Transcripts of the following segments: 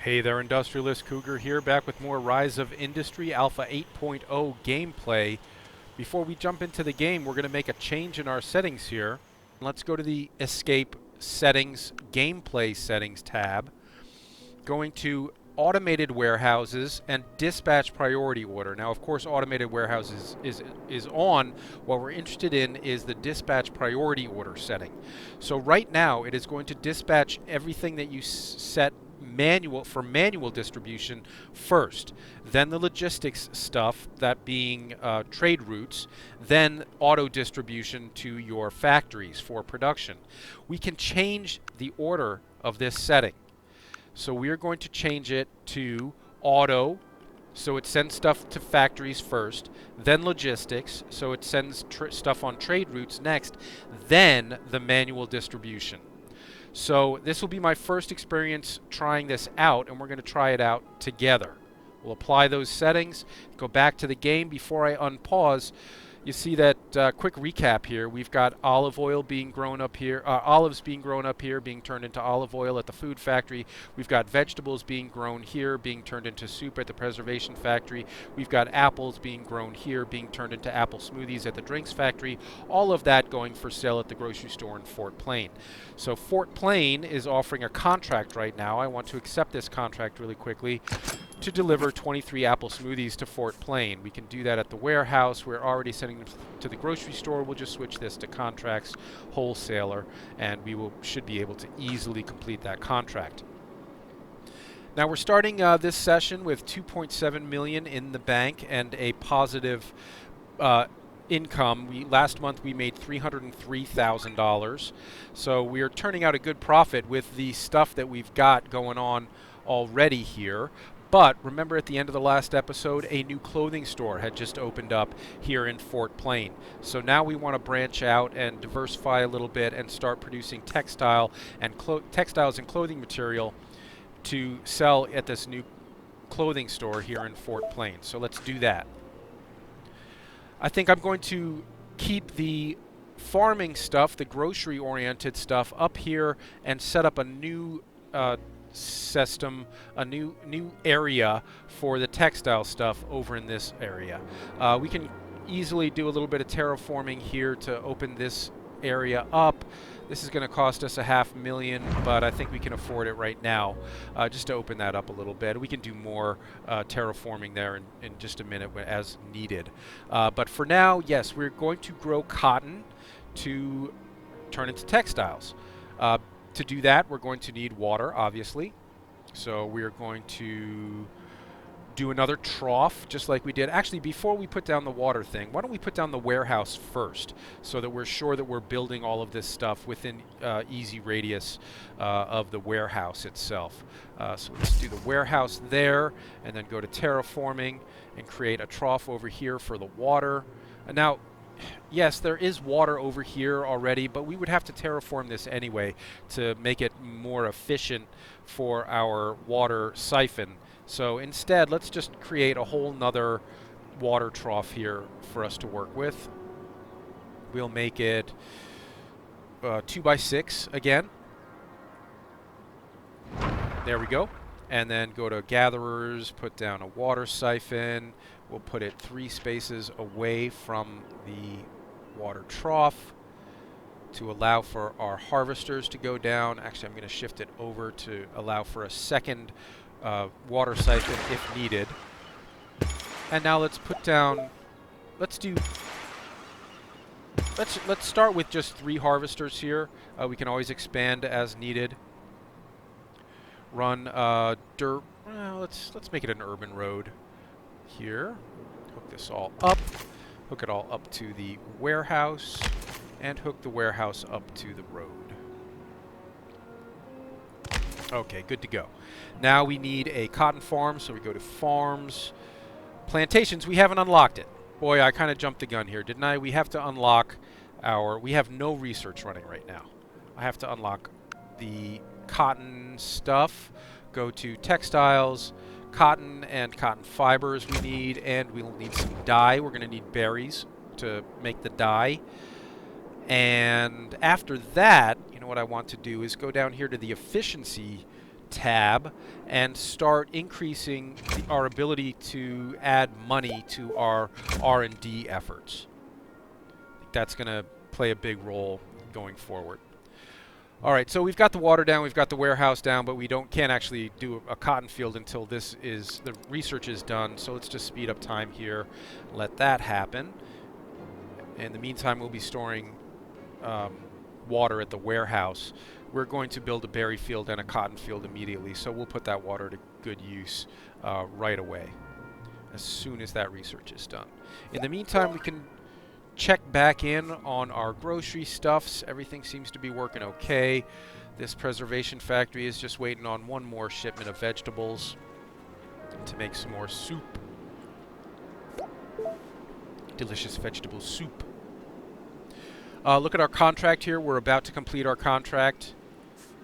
Hey there, Industrialist Cougar here, back with more Rise of Industry Alpha 8.0 gameplay. Before we jump into the game, we're going to make a change in our settings here. Let's go to the Escape Settings, Gameplay Settings tab. Going to Automated Warehouses and Dispatch Priority Order. Now, of course, Automated Warehouses is on. What we're interested in is the Dispatch Priority Order setting. So right now, it is going to dispatch everything that you set manual distribution first, then the logistics stuff, that being trade routes, then auto distribution to your factories for production. We can change the order of this setting. So we are going to change it to auto, so it sends stuff to factories first, then logistics, so it sends stuff on trade routes next, then the manual distribution. So this will be my first experience trying this out, and we're going to try it out together. We'll apply those settings, go back to the game. Before I unpause, you see that quick recap here. We've got olive oil being grown up here, olives being grown up here, being turned into olive oil at the food factory. We've got vegetables being grown here, being turned into soup at the preservation factory. We've got apples being grown here, being turned into apple smoothies at the drinks factory. All of that going for sale at the grocery store in Fort Plain. So Fort Plain is offering a contract right now. I want to accept this contract really quickly to deliver 23 apple smoothies to Fort Plain. We can do that at the warehouse. We're already sending them to the grocery store. We'll just switch this to contracts, wholesaler, and we should be able to easily complete that contract. Now we're starting this session with 2.7 million in the bank and a positive income. Last month we made $303,000, so we are turning out a good profit with the stuff that we've got going on already here. But remember, at the end of the last episode, a new clothing store had just opened up here in Fort Plain. So now we want to branch out and diversify a little bit and start producing textiles and clothing material to sell at this new clothing store here in Fort Plain. So let's do that. I think I'm going to keep the farming stuff, the grocery-oriented stuff, up here and set up a new system, a new area for the textile stuff over in this area. We can easily do a little bit of terraforming here to open this area up. This is going to cost us $500,000, but I think we can afford it right now, just to open that up a little bit. We can do more terraforming there in just a minute as needed. But for now, yes, we're going to grow cotton to turn into textiles. To do that, we're going to need water, obviously. So we're going to do another trough, just like we did. Actually, before we put down the water thing, why don't we put down the warehouse first, so that we're sure that we're building all of this stuff within easy radius of the warehouse itself. So let's do the warehouse there, and then go to terraforming and create a trough over here for the water. And now, yes, there is water over here already, but we would have to terraform this anyway to make it more efficient for our water siphon. So instead, let's just create a whole nother water trough here for us to work with. We'll make it 2x6 again. There we go. And then go to gatherers, put down a water siphon. We'll put it 3 spaces away from the water trough to allow for our harvesters to go down. Actually, I'm going to shift it over to allow for a second water siphon if needed. And now let's put down, let's start with just 3 harvesters here. We can always expand as needed. Run dirt. Well, let's make it an urban road here. Hook this all up. Hook it all up to the warehouse, and hook the warehouse up to the road. Okay, good to go. Now we need a cotton farm, so we go to farms. Plantations, we haven't unlocked it. Boy, I kind of jumped the gun here, didn't I? We have to unlock we have no research running right now. I have to unlock the cotton stuff. Go to textiles, cotton and cotton fibers we need, and we'll need some dye. We're going to need berries to make the dye. And after that, you know what I want to do is go down here to the efficiency tab and start increasing our ability to add money to our R&D efforts. I think that's going to play a big role going forward. All right, so we've got the water down, we've got the warehouse down, but we can't actually do a cotton field until the research is done. So let's just speed up time here, let that happen. In the meantime, we'll be storing water at the warehouse. We're going to build a berry field and a cotton field immediately, so we'll put that water to good use right away, as soon as that research is done. In the meantime, we can check back in on our grocery stuffs. Everything seems to be working okay. This preservation factory is just waiting on one more shipment of vegetables to make some more soup. Delicious vegetable soup. Look at our contract here. We're about to complete our contract.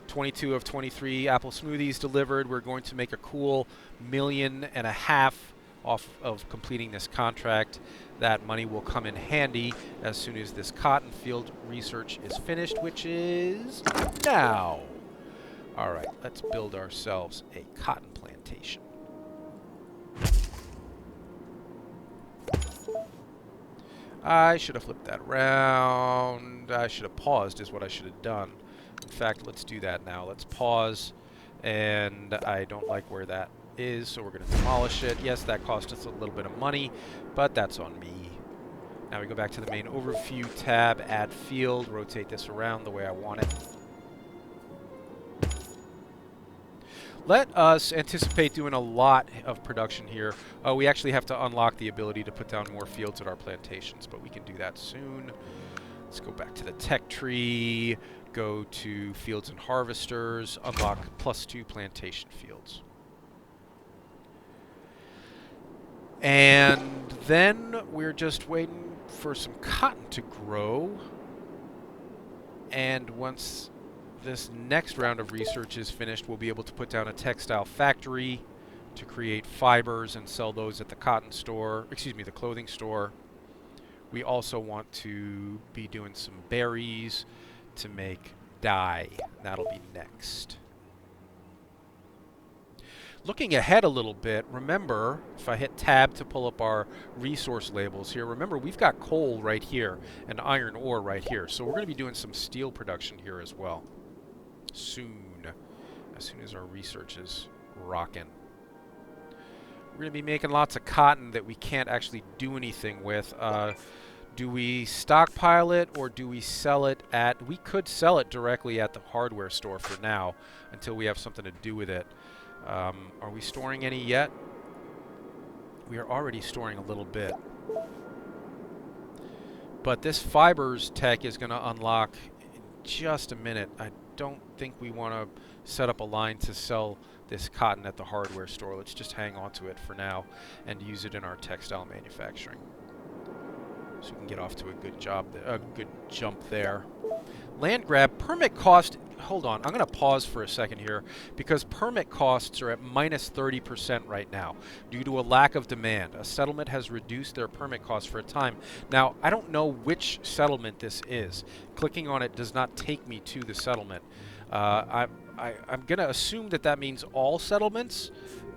22 of 23 apple smoothies delivered. We're going to make a cool $1.5 million off of completing this contract. That money will come in handy as soon as this cotton field research is finished, which is now. All right, let's build ourselves a cotton plantation. I should have flipped that around. I should have paused is what I should have done. In fact, let's do that now. Let's pause, and I don't like where that is, so we're going to demolish it. Yes, that cost us a little bit of money, but that's on me. Now we go back to the main overview tab, add field, rotate this around the way I want it. Let us anticipate doing a lot of production here. We actually have to unlock the ability to put down more fields at our plantations, but we can do that soon. Let's go back to the tech tree, go to fields and harvesters, unlock +2 plantation fields. And then we're just waiting for some cotton to grow. And once this next round of research is finished, we'll be able to put down a textile factory to create fibers and sell those at the cotton store, excuse me, the clothing store. We also want to be doing some berries to make dye. That'll be next. Looking ahead a little bit, remember, if I hit tab to pull up our resource labels here, remember we've got coal right here and iron ore right here. So we're going to be doing some steel production here as well. Soon, as soon as our research is rocking. We're going to be making lots of cotton that we can't actually do anything with. Do we stockpile it or do we sell it at... We could sell it directly at the hardware store for now until we have something to do with it. Are we storing any yet? We are already storing a little bit. But this fibers tech is going to unlock in just a minute. I don't think we want to set up a line to sell this cotton at the hardware store. Let's just hang on to it for now and use it in our textile manufacturing. So we can get off to a good jump there. Land grab, permit cost, hold on, I'm going to pause for a second here because permit costs are at -30% right now due to a lack of demand. A settlement has reduced their permit costs for a time. Now, I don't know which settlement this is. Clicking on it does not take me to the settlement. I'm going to assume that that means all settlements,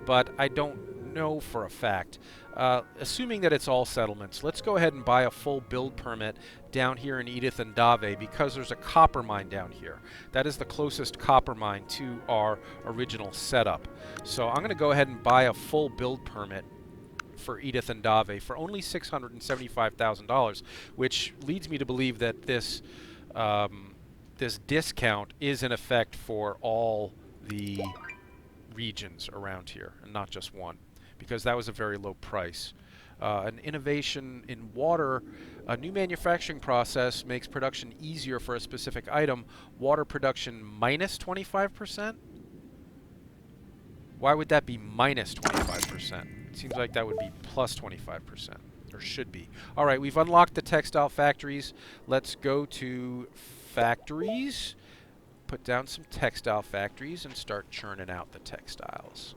but I don't know for a fact. Assuming that it's all settlements, let's go ahead and buy a full build permit down here in Edith and Dave because there's a copper mine down here. That is the closest copper mine to our original setup. So I'm going to go ahead and buy a full build permit for Edith and Dave for only $675,000, which leads me to believe that this this discount is in effect for all the regions around here and not just one, because that was a very low price. An innovation in water, a new manufacturing process makes production easier for a specific item. Water production -25%? Why would that be -25%? It seems like that would be +25%, or should be. All right, we've unlocked the textile factories. Let's go to factories, put down some textile factories, and start churning out the textiles.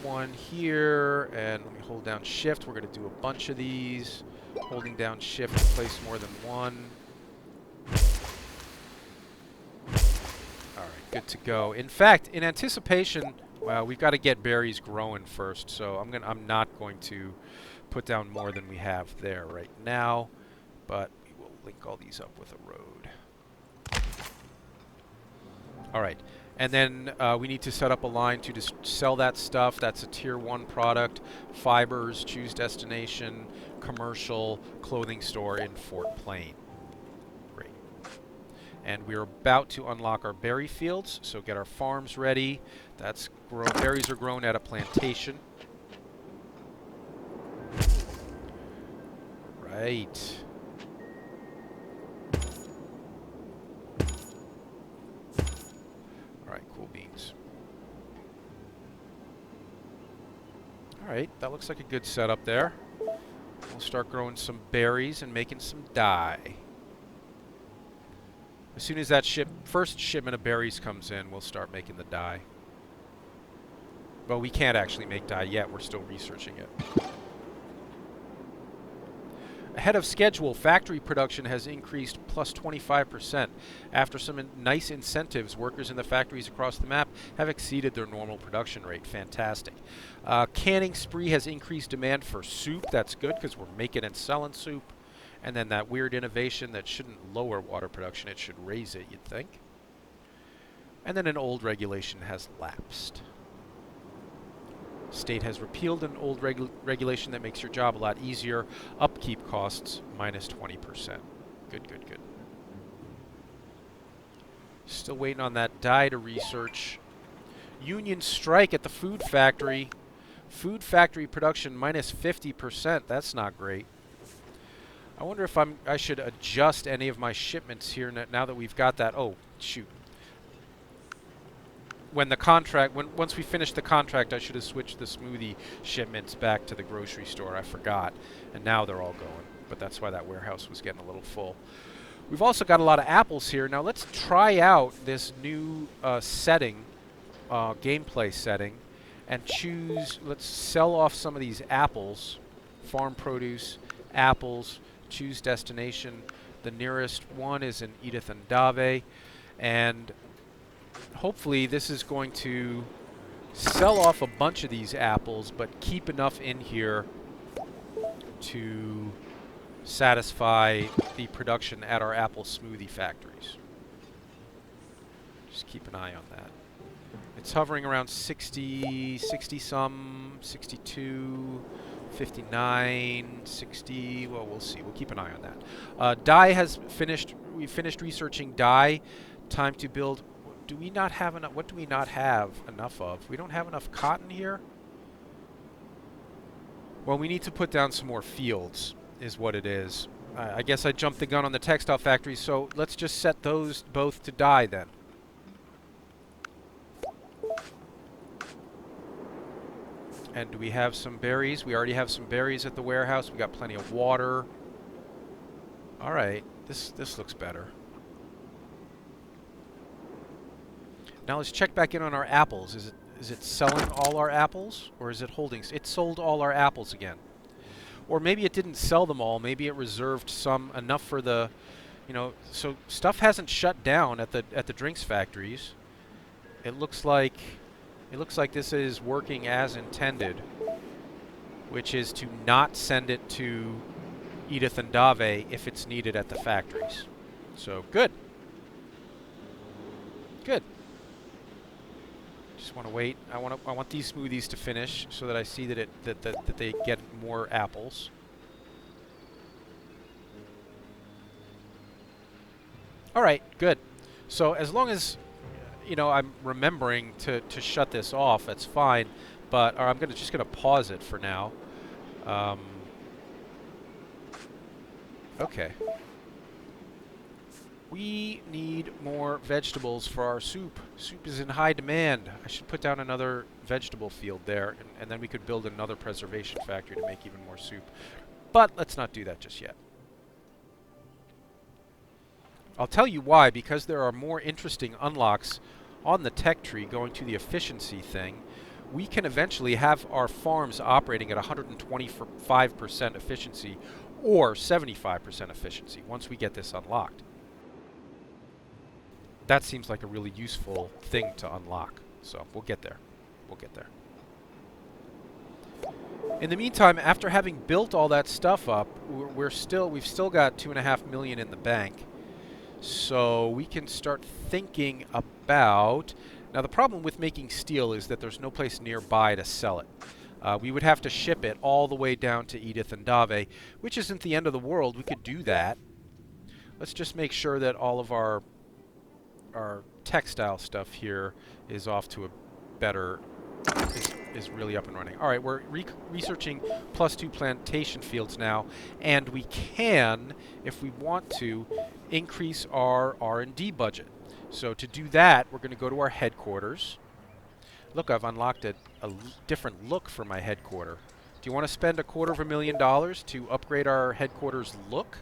One here, and let me hold down shift. We're going to do a bunch of these. Holding down shift to place more than one. Alright, good to go. In fact, in anticipation, well, we've got to get berries growing first, so I'm not going to put down more than we have there right now, but we will link all these up with a road. All right, and then we need to set up a line to just sell that stuff. That's a tier 1 product. Fibers, choose destination, commercial, clothing store in Fort Plain. Great. And we're about to unlock our berry fields, so get our farms ready. That's berries are grown at a plantation. Right. All right, cool beans. All right, that looks like a good setup there. We'll start growing some berries and making some dye. As soon as that first shipment of berries comes in, we'll start making the dye. Well, we can't actually make dye yet. We're still researching it. Ahead of schedule, factory production has increased plus 25%. After some nice incentives, workers in the factories across the map have exceeded their normal production rate. Fantastic. Canning spree has increased demand for soup. That's good because we're making and selling soup. And then that weird innovation that shouldn't lower water production, it should raise it, you'd think. And then an old regulation has lapsed. State has repealed an old regulation that makes your job a lot easier. Upkeep costs minus 20%. Good, good, good. Still waiting on that dye to research. Union strike at the food factory. Food factory production minus 50%. That's not great. I wonder if I should adjust any of my shipments here now that we've got that. Oh, shoot. When the contract, once we finish the contract, I should have switched the smoothie shipments back to the grocery store. I forgot, and now they're all going. But that's why that warehouse was getting a little full. We've also got a lot of apples here. Now let's try out this new setting, gameplay setting, and choose. Let's sell off some of these apples, farm produce, apples. Choose destination. The nearest one is in Edith and Dave, and hopefully this is going to sell off a bunch of these apples, but keep enough in here to satisfy the production at our apple smoothie factories. Just keep an eye on that. It's hovering around 60 some, 62, 59, 60. Well, we'll see. We'll keep an eye on that. Dye has finished. We finished researching dye. Time to build. Do we not have enough? What do we not have enough of? We don't have enough cotton here. Well, we need to put down some more fields, is what it is. I guess I jumped the gun on the textile factory, so let's just set those both to dye then. And do we have some berries? We already have some berries at the warehouse. We got plenty of water. All right, this looks better. Now let's check back in on our apples. Is it selling all our apples, or is it holding? It sold all our apples again. Or maybe it didn't sell them all. Maybe it reserved some enough for the, so stuff hasn't shut down at the drinks factories. It looks like this is working as intended, which is to not send it to Edith and Dave if it's needed at the factories. So good. Good. Just want to wait. I want these smoothies to finish so that I see that that they get more apples. All right, good. So as long as I'm remembering to shut this off, that's fine. But I'm just gonna pause it for now. Okay. We need more vegetables for our soup. Soup is in high demand. I should put down another vegetable field there, and then we could build another preservation factory to make even more soup. But let's not do that just yet. I'll tell you why, because there are more interesting unlocks on the tech tree going to the efficiency thing. We can eventually have our farms operating at 125% efficiency or 75% efficiency once we get this unlocked. That seems like a really useful thing to unlock. So we'll get there. We'll get there. In the meantime, after having built all that stuff up, we've still got 2.5 million in the bank. So we can start thinking about... Now the problem with making steel is that there's no place nearby to sell it. We would have to ship it all the way down to Edith and Dave, which isn't the end of the world. We could do that. Let's just make sure that all of our textile stuff here is off to a better... is really up and running. All right, we're researching +2 plantation fields now, and we can, if we want to, increase our R&D budget. So to do that, we're going to go to our headquarters. Look, I've unlocked a different look for my headquarter. Do you want to spend $250,000 to upgrade our headquarters look?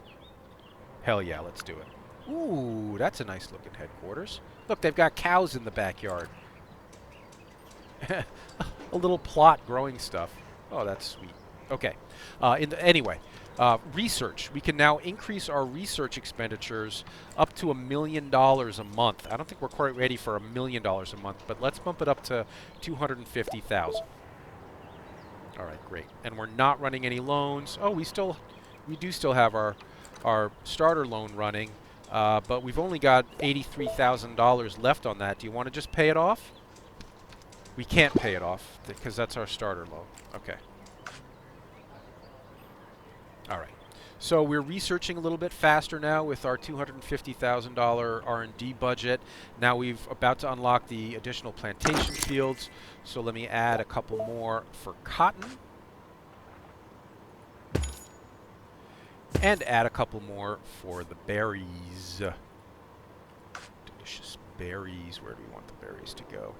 Hell yeah, let's do it. Ooh, that's a nice looking headquarters. Look, they've got cows in the backyard. A little plot growing stuff. Oh, that's sweet. Okay. Anyway, research. We can now increase our research expenditures up to $1 million a month. I don't think we're quite ready for $1 million a month, but let's bump it up to 250,000. All right, great. And we're not running any loans. Oh, we do still have our starter loan running, but we've only got $83,000 left on that. Do you want to just pay it off? We can't pay it off because that's our starter loan. Okay. All right. So we're researching a little bit faster now with our $250,000 R&D budget. Now we've about to unlock the additional plantation fields. So let me add a couple more for cotton. And add a couple more for the berries. Delicious berries. Where do we want the berries to go?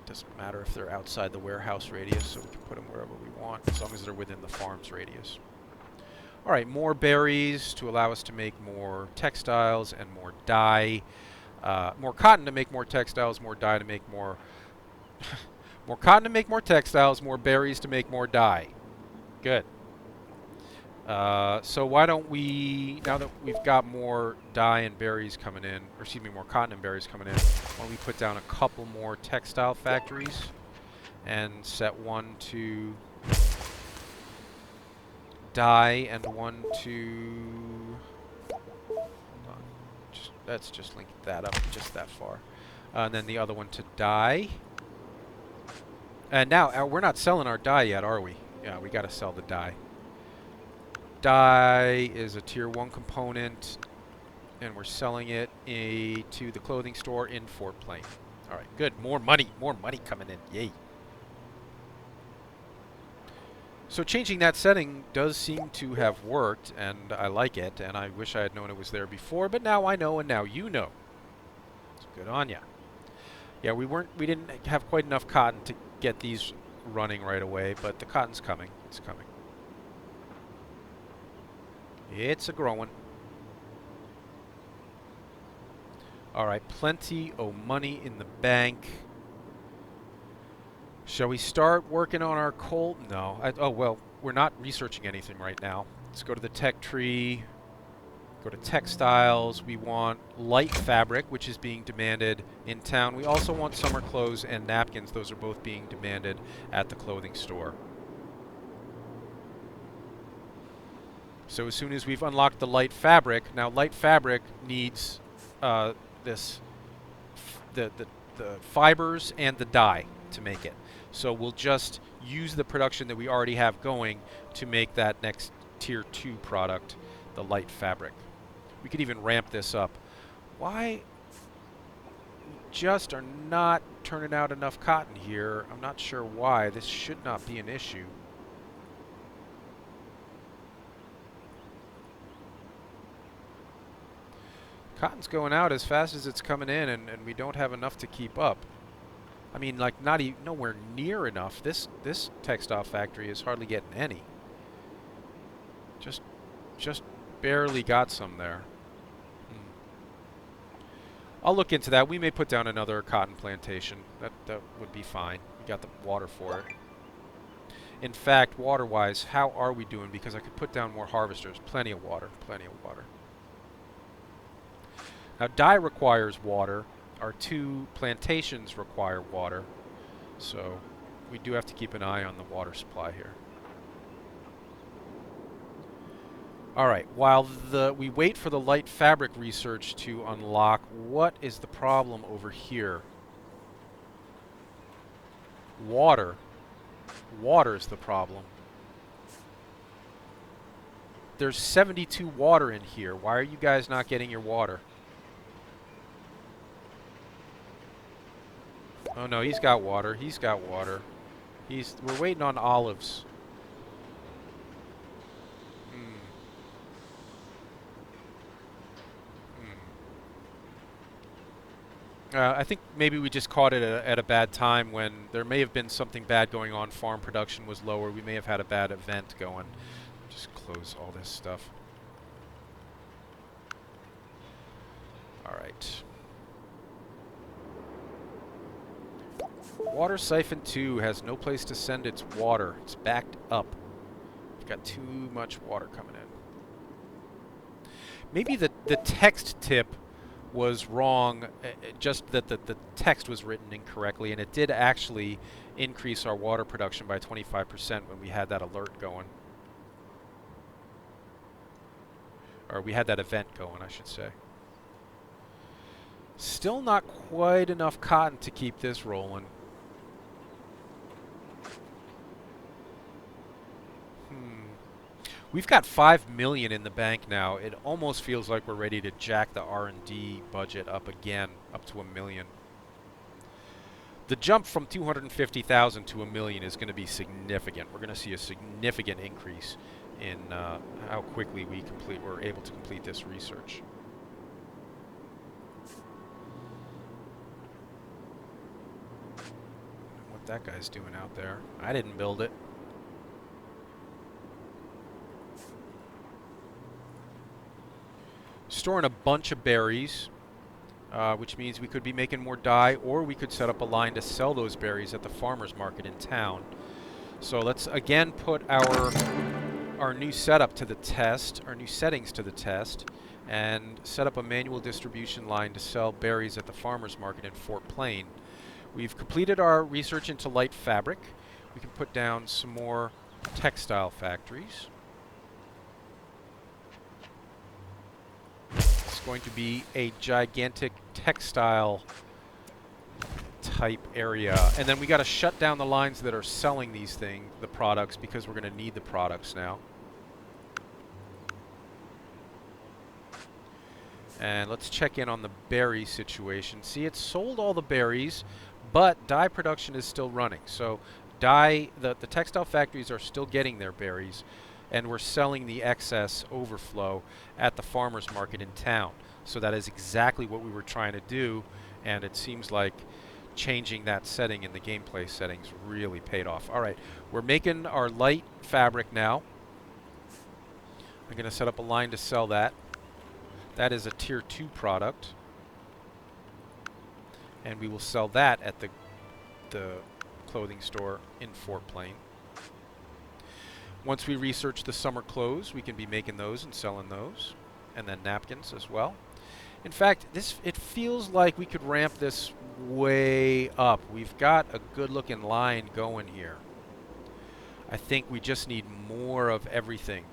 Doesn't matter if they're outside the warehouse radius, so we can put them wherever we want, as long as they're within the farm's radius. All right, more berries to allow us to make more textiles and more dye. More cotton to make more textiles, more dye to make more... more cotton to make more textiles, more berries to make more dye. Good. So why don't we, now that we've got more dye and berries coming in, or excuse me, more cotton and berries coming in, why don't we put down a couple more textile factories and set one to dye and one to, hold on, let's just link that up just that far. And then the other one to dye. And now, we're not selling our dye yet, are we? Yeah, we got to sell the dye. Dye is a tier 1 component, and we're selling it to the clothing store in Fort Plain. All right, good. More money coming in. Yay. So changing that setting does seem to have worked, and I like it, and I wish I had known it was there before, but now I know, and now you know. So good on ya. Yeah, we didn't have quite enough cotton to get these running right away, but the cotton's coming. It's coming. It's a growing. All right, plenty of money in the bank. Shall we start working on our coal? No. Oh, well, we're not researching anything right now. Let's go to the tech tree. Go to textiles. We want light fabric, which is being demanded in town. We also want summer clothes and napkins. Those are both being demanded at the clothing store. So as soon as we've unlocked the light fabric, now light fabric needs the fibers and the dye to make it. So we'll just use the production that we already have going to make that next tier 2 product, the light fabric. We could even ramp this up. Why we just are not turning out enough cotton here? I'm not sure why. This should not be an issue. Cotton's going out as fast as it's coming in, and we don't have enough to keep up. I mean, like, not even nowhere near enough. This textile factory is hardly getting any. Just barely got some there. I'll look into that. We may put down another cotton plantation. That would be fine. We got the water for it. In fact, water-wise, how are we doing? Because I could put down more harvesters. Plenty of water. Plenty of water. Now, dye requires water. Our 2 plantations require water. So we do have to keep an eye on the water supply here. All right, while we wait for the light fabric research to unlock, what is the problem over here? Water. Water is the problem. There's 72 water in here. Why are you guys not getting your water? Oh no, he's got water. He's got water. We're waiting on olives. I think maybe we just caught it at a bad time when there may have been something bad going on. Farm production was lower. We may have had a bad event going. Just close all this stuff. All right. Water Siphon 2 has no place to send its water. It's backed up. We've got too much water coming in. Maybe the text tip was wrong, just that the text was written incorrectly, and it did actually increase our water production by 25% when we had that alert going. Or we had that event going, I should say. Still not quite enough cotton to keep this rolling. We've got $5 million in the bank now. It almost feels like we're ready to jack the R&D budget up again, up to $1 million. The jump from 250,000 to $1 million is going to be significant. We're going to see a significant increase in how quickly we're able to complete this research. What that guy's doing out there? I didn't build it. Storing a bunch of berries, which means we could be making more dye, or we could set up a line to sell those berries at the farmer's market in town. So let's again put our new setup to the test, our new settings to the test, and set up a manual distribution line to sell berries at the farmer's market in Fort Plain. We've completed our research into light fabric. We can put down some more textile factories. Going to be a gigantic textile type area, and then we got to shut down the lines that are selling these the products, because we're going to need the products now. And let's check in on the berry situation. See, it's sold all the berries, but dye production is still running. So the textile factories are still getting their berries, and we're selling the excess overflow at the farmer's market in town. So that is exactly what we were trying to do, and it seems like changing that setting in the gameplay settings really paid off. All right, we're making our light fabric now. I'm going to set up a line to sell that. That is a tier 2 product, and we will sell that at the clothing store in Fort Plain. Once we research the summer clothes, we can be making those and selling those, and then napkins as well. In fact, it feels like we could ramp this way up. We've got a good-looking line going here. I think we just need more of everything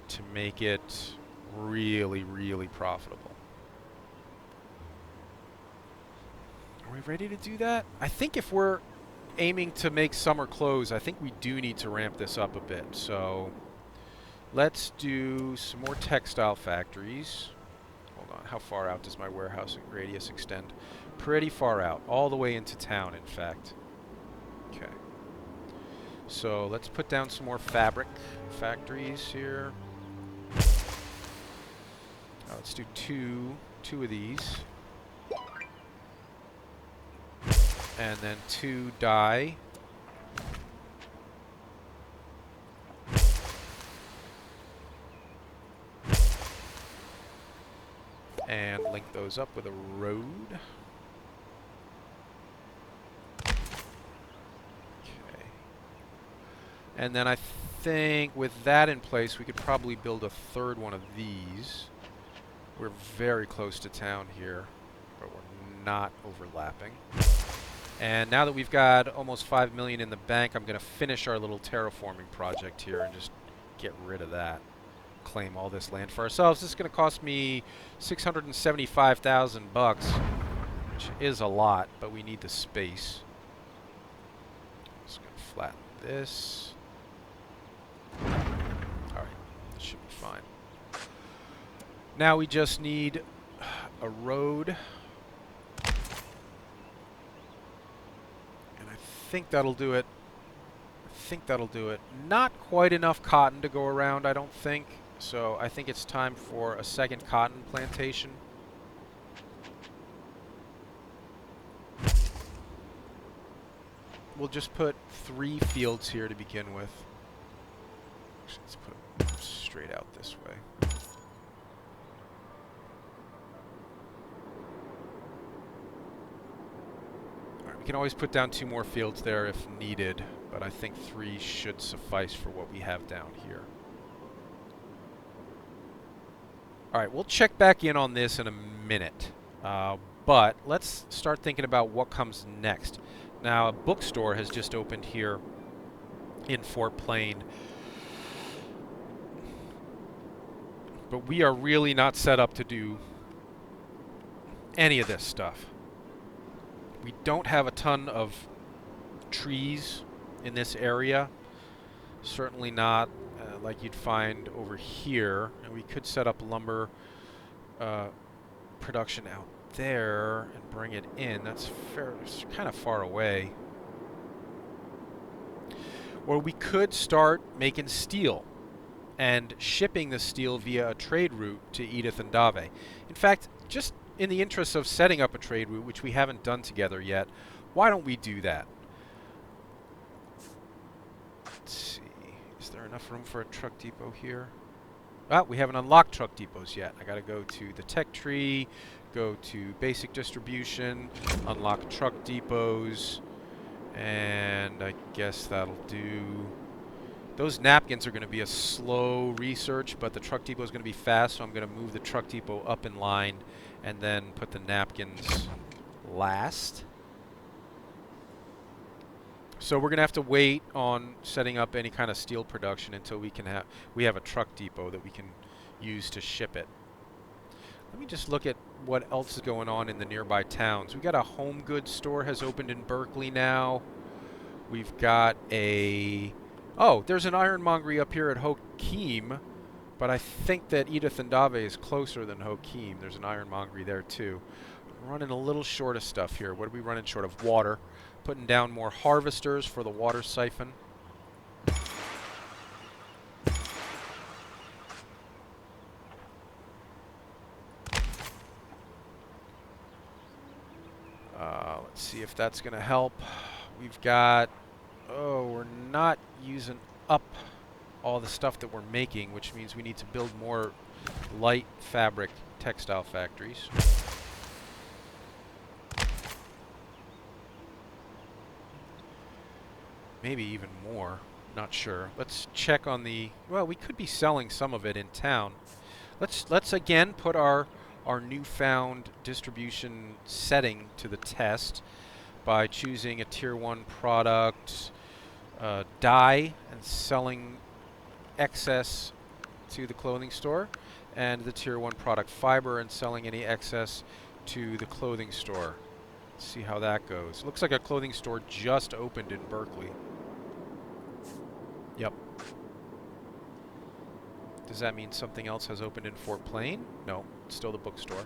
to make it really, really profitable. Are we ready to do that? I think if we're aiming to make summer clothes, I think we do need to ramp this up a bit. So let's do some more textile factories. Hold on, how far out does my warehouse radius extend? Pretty far out, all the way into town, in fact. Okay. So let's put down some more fabric factories here. Let's do two of these. And then 2 dye. And link those up with a road. Okay. And then I think with that in place, we could probably build a third one of these. We're very close to town here, but we're not overlapping. And now that we've got almost 5 million in the bank, I'm going to finish our little terraforming project here and just get rid of that. Claim all this land for ourselves. This is going to cost me 675,000 bucks, which is a lot, but we need the space. Just going to flatten this. Alright, that should be fine. Now we just need a road. And I think that'll do it. Not quite enough cotton to go around, I don't think. So I think it's time for a second cotton plantation. We'll just put 3 fields here to begin with. Actually, let's put it straight out this way. Alright, we can always put down 2 more fields there if needed, but I think 3 should suffice for what we have down here. Alright, we'll check back in on this in a minute. But let's start thinking about what comes next. Now, a bookstore has just opened here in Fort Plain. But we are really not set up to do any of this stuff. We don't have a ton of trees in this area. Certainly not like you'd find over here. And we could set up lumber production out there and bring it in. That's it's kind of far away. Or we could start making steel and shipping the steel via a trade route to Edith and Dave. In fact, just in the interest of setting up a trade route, which we haven't done together yet, why don't we do that? Let's see. Is there enough room for a truck depot here? Ah, we haven't unlocked truck depots yet. I gotta go to the tech tree, go to basic distribution, unlock truck depots, and I guess that'll do. Those napkins are going to be a slow research, but the truck depot is going to be fast, so I'm going to move the truck depot up in line and then put the napkins last. So we're going to have to wait on setting up any kind of steel production until we have a truck depot that we can use to ship it. Let me just look at what else is going on in the nearby towns. We've got a home goods store has opened in Berkeley now. We've got a... Oh, there's an ironmongery up here at Hokeem, but I think that Edith and Dave is closer than Hokeem. There's an ironmongery there too. We're running a little short of stuff here. What are we running short of? Water. Putting down more harvesters for the water siphon. Let's see if that's going to help. We've got... Oh, we're not using up all the stuff that we're making, which means we need to build more light fabric textile factories. Maybe even more. Not sure. Let's check on the... Well, we could be selling some of it in town. Let's again put our newfound distribution setting to the test by choosing a tier 1 product dye and selling excess to the clothing store, and the tier 1 product fiber and selling any excess to the clothing store. Let's see how that goes. Looks like a clothing store just opened in Berkeley. Yep. Does that mean something else has opened in Fort Plain? No, it's still the bookstore.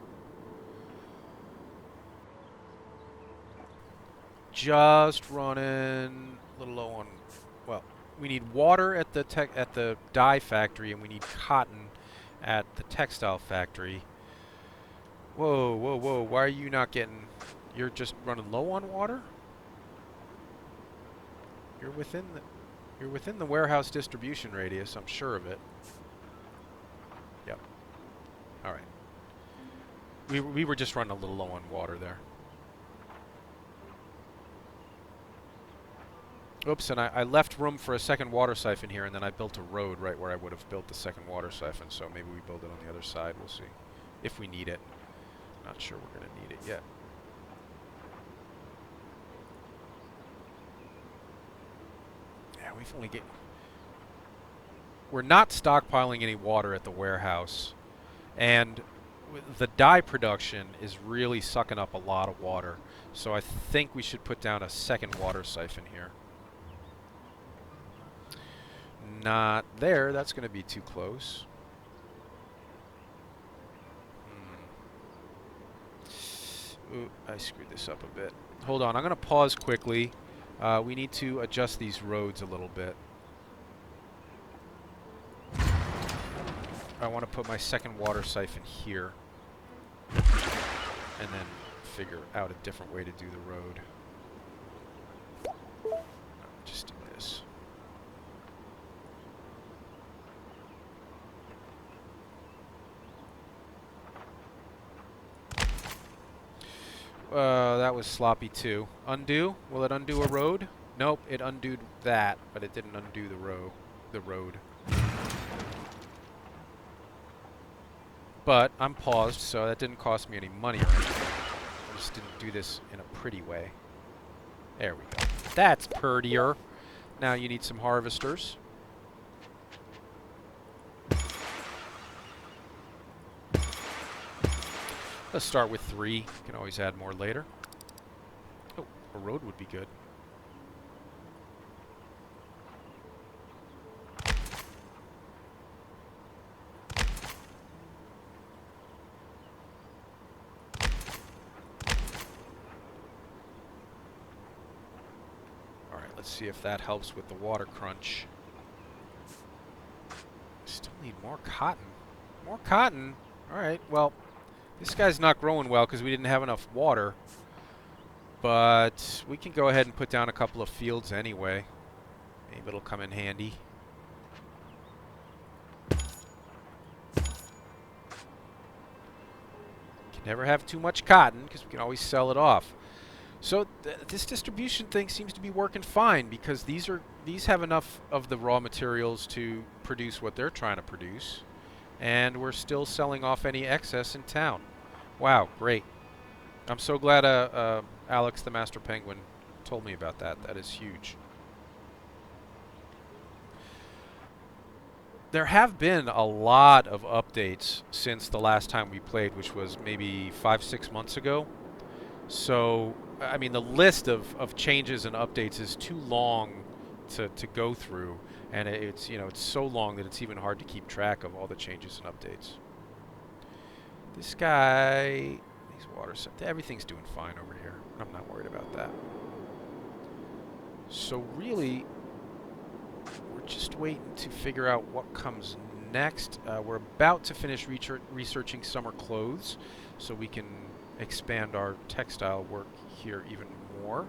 Just running a little low on, well, we need water at the dye factory, and we need cotton at the textile factory. Whoa, whoa, whoa, why are you not getting, you're just running low on water? You're within the warehouse distribution radius, I'm sure of it. Yep. Alright. We were just running a little low on water there. Oops, and I left room for a second water siphon here, and then I built a road right where I would have built the second water siphon, so maybe we build it on the other side, we'll see. if we need it. Not sure we're going to need it yet. Yeah, we've only get. We're not stockpiling any water at the warehouse, and the dye production is really sucking up a lot of water. So I think we should put down a second water siphon here. Not there. That's going to be too close. Ooh, I screwed this up a bit. Hold on. I'm going to pause quickly. We need to adjust these roads a little bit. I want to put my second water siphon here. And then figure out a different way to do the road. No, just do this. That was sloppy too. Undo? Will it undo a road? Nope, it undid that, but it didn't undo the road. But I'm paused, so that didn't cost me any money or anything. I just didn't do this in a pretty way. There we go. That's prettier. Now you need some harvesters. Let's start with 3. You can always add more later. Oh, a road would be good. Alright, let's see if that helps with the water crunch. Still need more cotton. More cotton? Alright, well, this guy's not growing well because we didn't have enough water. But we can go ahead and put down a couple of fields anyway. Maybe it'll come in handy. Can never have too much cotton because we can always sell it off. So this distribution thing seems to be working fine because these have enough of the raw materials to produce what they're trying to produce. And we're still selling off any excess in town. Wow, great. I'm so glad Alex the Master Penguin told me about that. That is huge. There have been a lot of updates since the last time we played, which was maybe 5-6 months ago. So, I mean, the list of changes and updates is too long to go through. And it's, you know, it's so long that it's even hard to keep track of all the changes and updates. This guy, these water, everything's doing fine over here. I'm not worried about that. So really, we're just waiting to figure out what comes next. We're about to finish researching summer clothes, so we can expand our textile work here even more.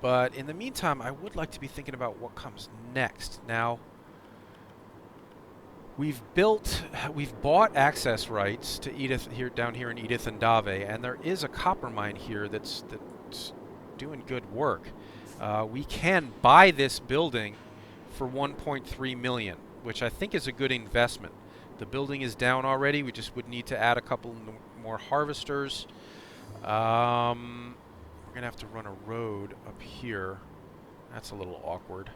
But in the meantime, I would like to be thinking about what comes next. Now, we've bought access rights to Edith down here in Edith and Dave, and there is a copper mine here that's doing good work. We can buy this building for 1.3 million, which I think is a good investment. The building is down already. We just would need to add a couple more harvesters. We're going to have to run a road up here. That's a little awkward.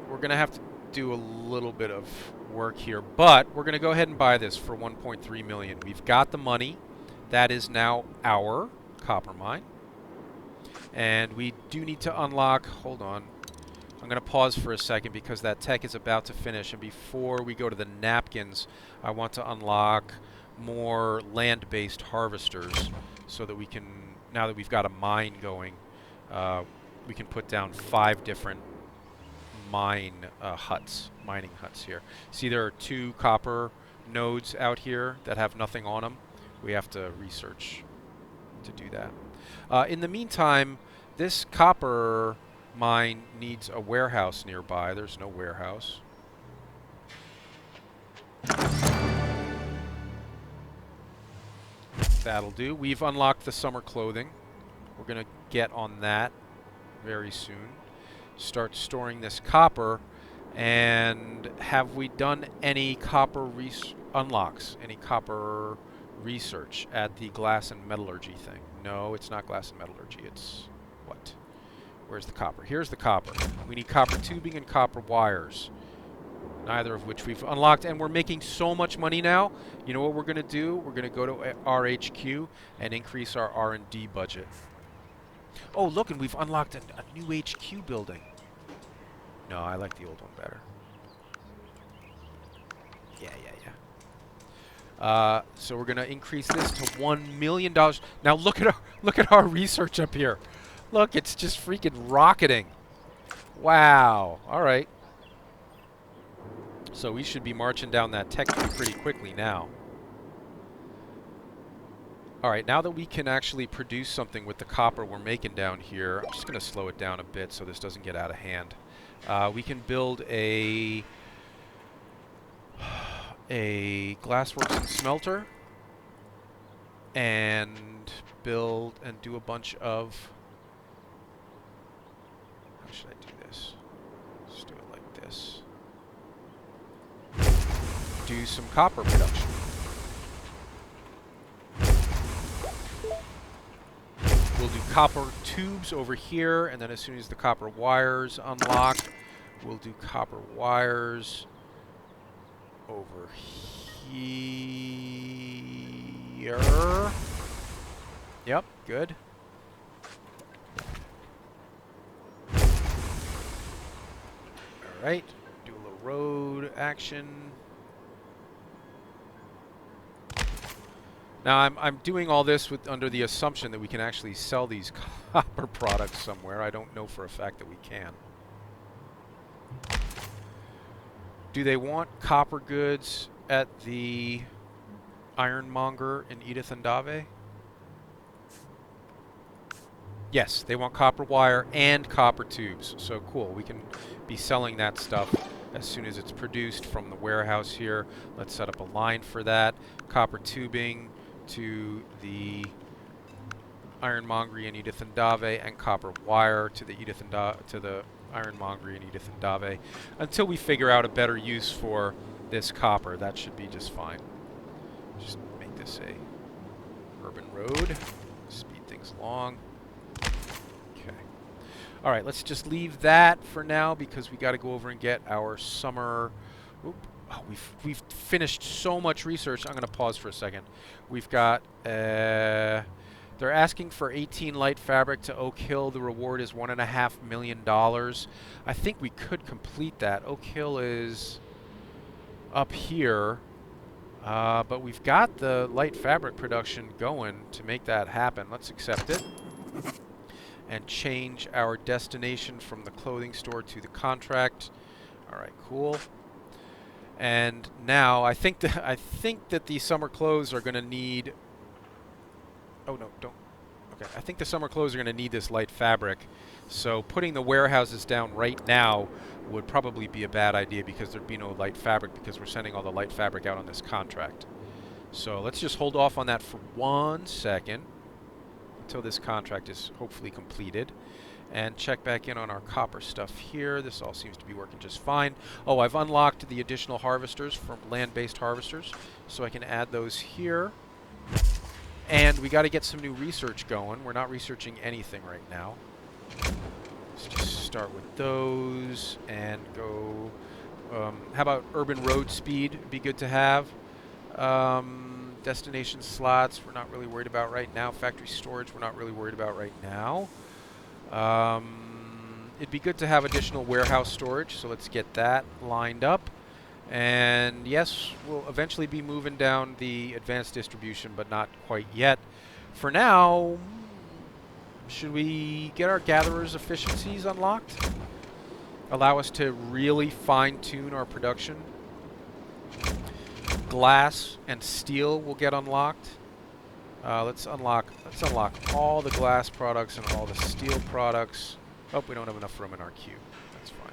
We're going to have to do a little bit of work here, but we're going to go ahead and buy this for 1.3 million. We've got the money. That is now our copper mine. And we do need to unlock, hold on. I'm going to pause for a second because that tech is about to finish, and before we go to the napkins, I want to unlock more land-based harvesters so that we can, now that we've got a mine going, we can put down 5 different mining huts here. See, there are 2 copper nodes out here that have nothing on them. We have to research to do that. In the meantime, this copper mine needs a warehouse nearby. There's no warehouse. That'll do. We've unlocked the summer clothing. We're going to get on that very soon. Start storing this copper. And have we done any copper unlocks? Any copper research at the glass and metallurgy thing? No, it's not glass and metallurgy. It's what? Where's the copper? Here's the copper. We need copper tubing and copper wires. Neither of which we've unlocked, and we're making so much money now. You know what we're going to do? We're going to go to our HQ and increase our R&D budget. Oh, look, and we've unlocked a new HQ building. No, I like the old one better. Yeah. So we're going to increase this to $1 million. Now look at our research up here. Look, it's just freaking rocketing. Wow. All right. So we should be marching down that tech tree pretty quickly now. All right, now that we can actually produce something with the copper we're making down here, I'm just going to slow it down a bit so this doesn't get out of hand. We can build a glassworks and smelter, and build and do a bunch of. How should I do this? Let's do it like this. Do some copper production. We'll do copper tubes over here, and then as soon as the copper wires unlock, we'll do copper wires over here. Yep, good. All right, do a little road action. Now I'm doing all this under the assumption that we can actually sell these copper products somewhere. I don't know for a fact that we can. Do they want copper goods at the ironmonger in Edith and Dave? Yes, they want copper wire and copper tubes. So cool, we can be selling that stuff as soon as it's produced from the warehouse here. Let's set up a line for that. Copper tubing to the ironmongery in Edith and Dave, and copper wire to the ironmongery in Edith and Dave, until we figure out a better use for this copper. That should be just fine. Just make this a urban road. Speed things along. Okay. All right, let's just leave that for now because we got to go over and get our summer. Oop. Oh, we've finished so much research. I'm going to pause for a second. We've got they're asking for 18 light fabric to Oak Hill. The reward is $1.5 million. I think we could complete that. Oak Hill is up here, but we've got the light fabric production going to make that happen. Let's accept it and change our destination from the clothing store to the contract. All right, cool. And now I think that the summer clothes are going to need. Oh no, don't. Okay, I think the summer clothes are going to need this light fabric. So putting the warehouses down right now would probably be a bad idea because there'd be no light fabric because we're sending all the light fabric out on this contract. So let's just hold off on that for 1 second until this contract is hopefully completed. And check back in on our copper stuff here. This all seems to be working just fine. Oh, I've unlocked the additional harvesters from land-based harvesters, so I can add those here. And we got to get some new research going. We're not researching anything right now. Let's just start with those and go. How about urban road speed? Be good to have. Destination slots, we're not really worried about right now. Factory storage, we're not really worried about right now. It'd be good to have additional warehouse storage, so let's get that lined up. And yes, we'll eventually be moving down the advanced distribution, but not quite yet. For now, should we get our gatherers' efficiencies unlocked? Allow us to really fine-tune our production. Glass and steel will get unlocked. Let's unlock all the glass products and all the steel products. Oh, we don't have enough room in our queue. That's fine.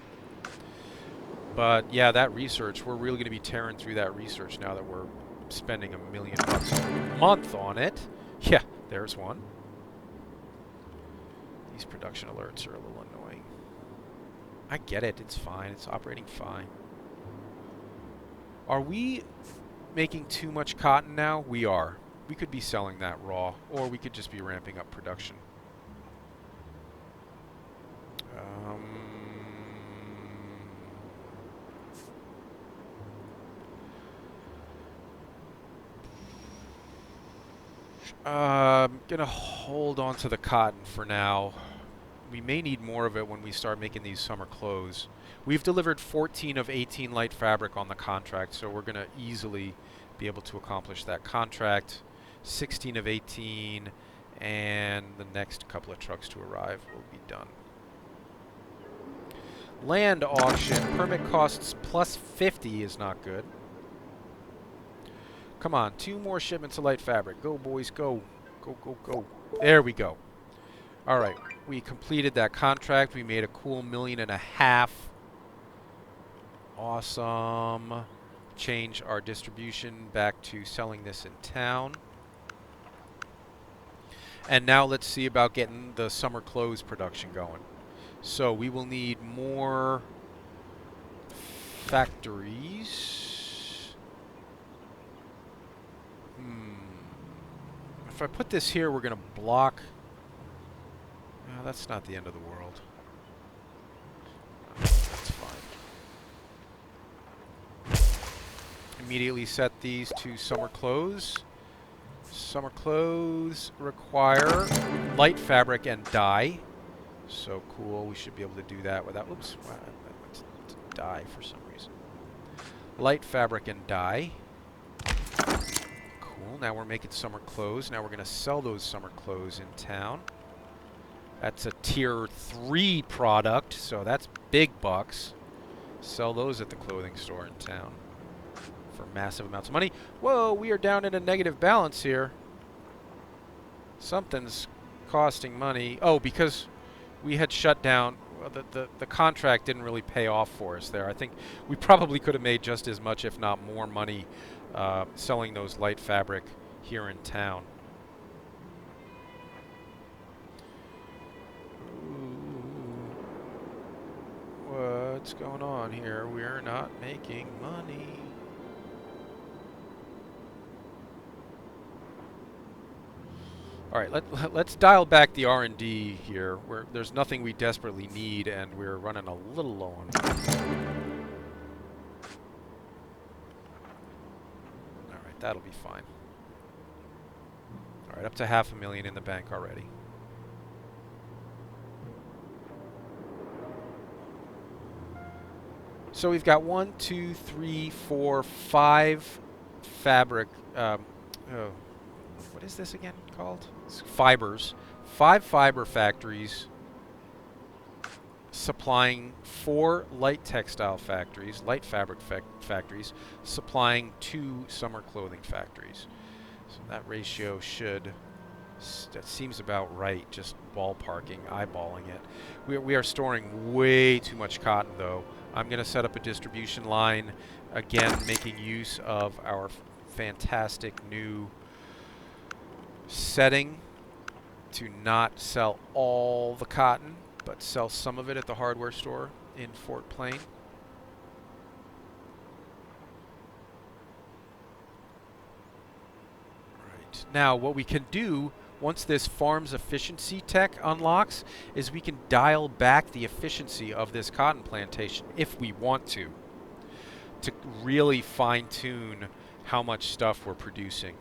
But yeah, that research, we're really going to be tearing through that research now that we're spending $1 million a month on it. Yeah, there's one. these production alerts are a little annoying. I get it. It's fine. It's operating fine. Are we making too much cotton now? We are. We could be selling that raw, or we could just be ramping up production. I'm gonna hold on to the cotton for now. We may need more of it when we start making these summer clothes. We've delivered 14 of 18 light fabric on the contract, so we're gonna easily be able to accomplish that contract. 16 of 18, and the next couple of trucks to arrive will be done. Land auction, permit costs plus 50 is not good. Come on, 2 more shipments of light fabric. Go, boys, go. Go, go, go. There we go. All right, we completed that contract. We made a cool $1.5 million. Awesome. Change our distribution back to selling this in town. And now let's see about getting the summer clothes production going. So we will need more factories. If I put this here, we're going to block. No, that's not the end of the world. That's fine. Immediately set these to summer clothes. Summer clothes require light fabric and dye. So cool. We should be able to do that without. Oops. I went to dye for some reason. Light fabric and dye. Cool. Now we're making summer clothes. Now we're going to sell those summer clothes in town. That's a tier 3 product, so that's big bucks. Sell those at the clothing store in town for massive amounts of money. Whoa, we are down in a negative balance here. Something's costing money. Oh, because we had shut down. Well, the contract didn't really pay off for us there. I think we probably could have made just as much, if not more money, selling those light fabric here in town. What's going on here? We're not making money. All right, let's dial back the R&D here. There's nothing we desperately need, and we're running a little low on money. All right, that'll be fine. All right, up to $500,000 in the bank already. So we've got 1, 2, 3, 4, 5 fabric. What is this again called? It's fibers. 5 fiber factories supplying 4 light textile factories, light fabric factories, supplying 2 summer clothing factories. So that ratio that seems about right, just ballparking, eyeballing it. We are storing way too much cotton, though. I'm going to set up a distribution line, again, making use of our fantastic new setting to not sell all the cotton, but sell some of it at the hardware store in Fort Plain. Right. Now, what we can do once this farm's efficiency tech unlocks is we can dial back the efficiency of this cotton plantation if we want to really fine-tune how much stuff we're producing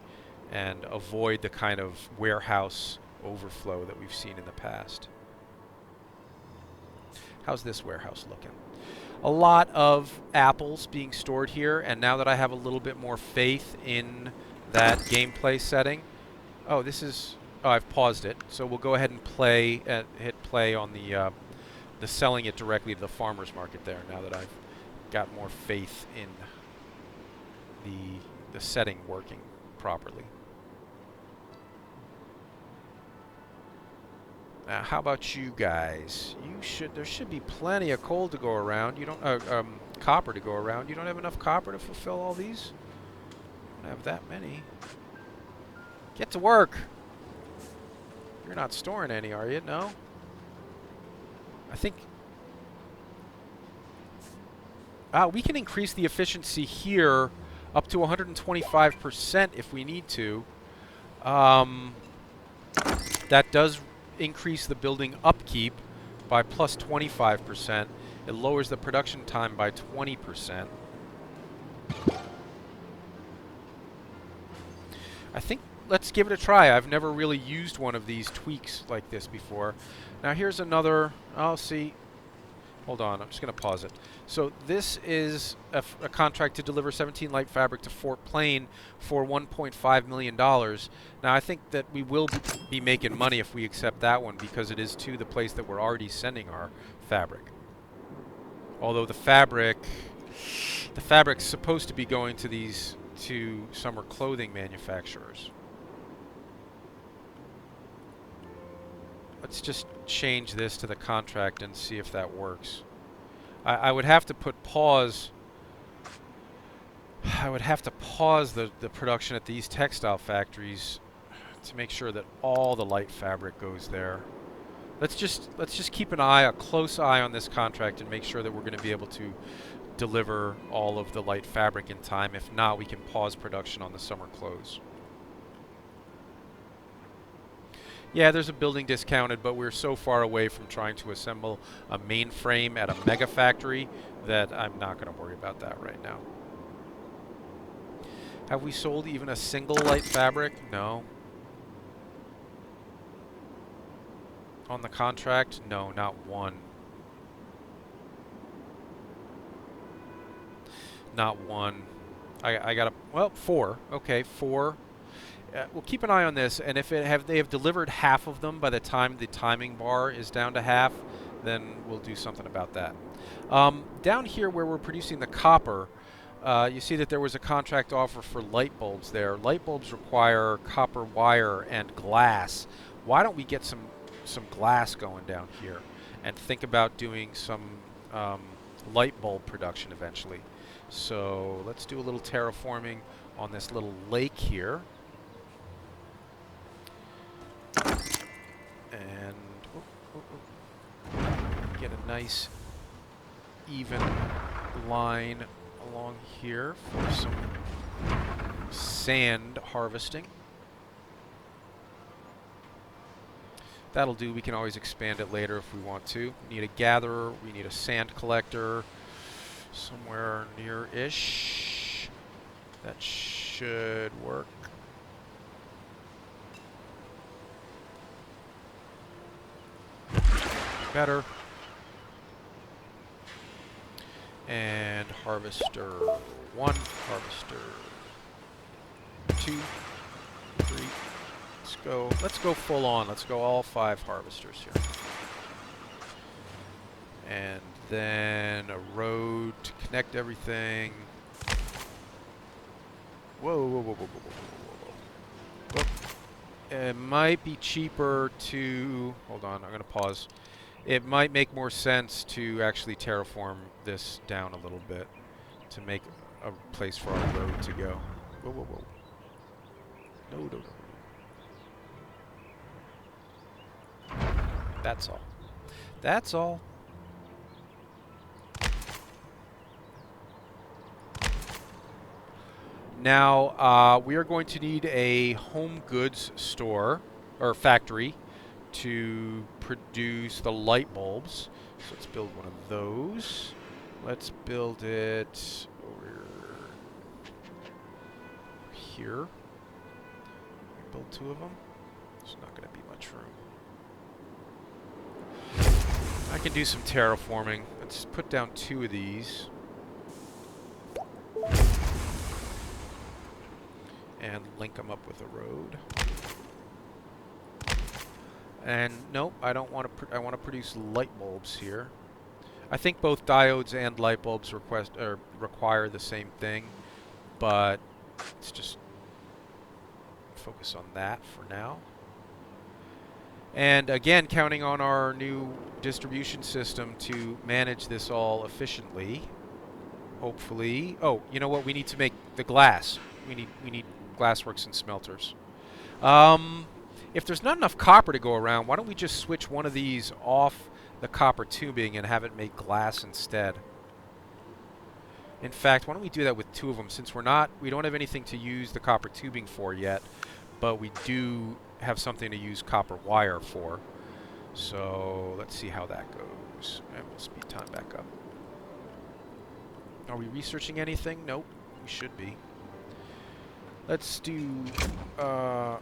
and avoid the kind of warehouse overflow that we've seen in the past. How's this warehouse looking? A lot of apples being stored here, and now that I have a little bit more faith in that gameplay setting. Oh, this is... Oh, I've paused it, so we'll go ahead and hit play on the selling it directly to the farmer's market there, now that I've got more faith in the setting working properly. Now, how about you guys? There should be plenty of coal to go around. You don't copper to go around. You don't have enough copper to fulfill all these? You don't have that many. Get to work. You're not storing any, are you? No? I think we can increase the efficiency here up to 125% if we need to. That does increase the building upkeep by plus 25%. It lowers the production time by 20%. I think let's give it a try. I've never really used one of these tweaks like this before. Now here's another. I'll see. Hold on, I'm just going to pause it. So this is a contract to deliver 17 light fabric to Fort Plain for $1.5 million. Now I think that we will be making money if we accept that one because it is to the place that we're already sending our fabric. Although the fabric's supposed to be going to these summer clothing manufacturers. Let's just change this to the contract and see if that works. I would have to put pause. I would have to pause the production at these textile factories to make sure that all the light fabric goes there. Let's just keep a close eye on this contract and make sure that we're going to be able to deliver all of the light fabric in time. If not, we can pause production on the summer clothes. Yeah, there's a building discounted, but we're so far away from trying to assemble a mainframe at a mega factory that I'm not going to worry about that right now. Have we sold even a single light fabric? No. On the contract? No, not one. Not one. I got well, 4. Okay, 4. We'll keep an eye on this, and if they have delivered half of them by the time the timing bar is down to half, then we'll do something about that. Down here where we're producing the copper, you see that there was a contract offer for light bulbs there. Light bulbs require copper wire and glass. Why don't we get some glass going down here and think about doing some light bulb production eventually? So let's do a little terraforming on this little lake here. And get a nice even line along here for some sand harvesting. That'll do. We can always expand it later if we want to. We need a gatherer. We need a sand collector somewhere near-ish. That should work. Better. And harvester 1, harvester 2, 3. Let's go full on. Let's go all 5 harvesters here. And then a road to connect everything. Whoa, whoa, whoa, whoa, whoa, whoa, whoa, whoa. It might be cheaper to... Hold on, I'm going to pause. It might make more sense to actually terraform this down a little bit to make a place for our road to go. Whoa, whoa, whoa. No, no, no. That's all. That's all. Now, we are going to need a home goods store, or factory, to produce the light bulbs. So let's build one of those. Let's build it over here. Build 2 of them. There's not going to be much room. I can do some terraforming. Let's put down 2 of these. And link them up with a road. And nope, I don't want to. I want to produce light bulbs here. I think both diodes and light bulbs require the same thing, but let's just focus on that for now. And again, counting on our new distribution system to manage this all efficiently. Hopefully. Oh, you know what? We need to make the glass. We need glassworks and smelters. If there's not enough copper to go around, why don't we just switch one of these off the copper tubing and have it make glass instead. In fact, why don't we do that with 2 of them, since we don't have anything to use the copper tubing for yet, but we do have something to use copper wire for. So let's see how that goes. And we'll speed time back up. Are we researching anything? Nope, we should be. Let's do all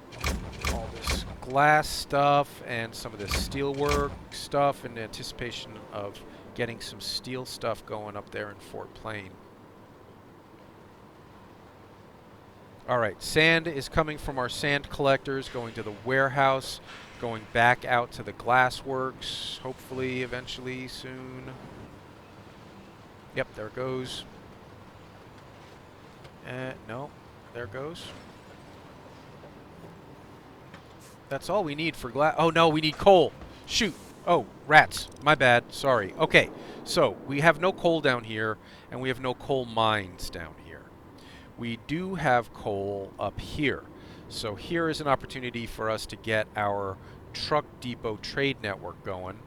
this glass stuff and some of this steelwork stuff in anticipation of getting some steel stuff going up there in Fort Plain. Alright, sand is coming from our sand collectors, going to the warehouse, going back out to the glass works, hopefully, eventually, soon. Yep, there it goes. No, there it goes. That's all we need for glass. Oh no, we need coal. Shoot. Oh, rats. My bad. Sorry. Okay, so we have no coal down here, and we have no coal mines down here. We do have coal up here. So here is an opportunity for us to get our truck depot trade network going.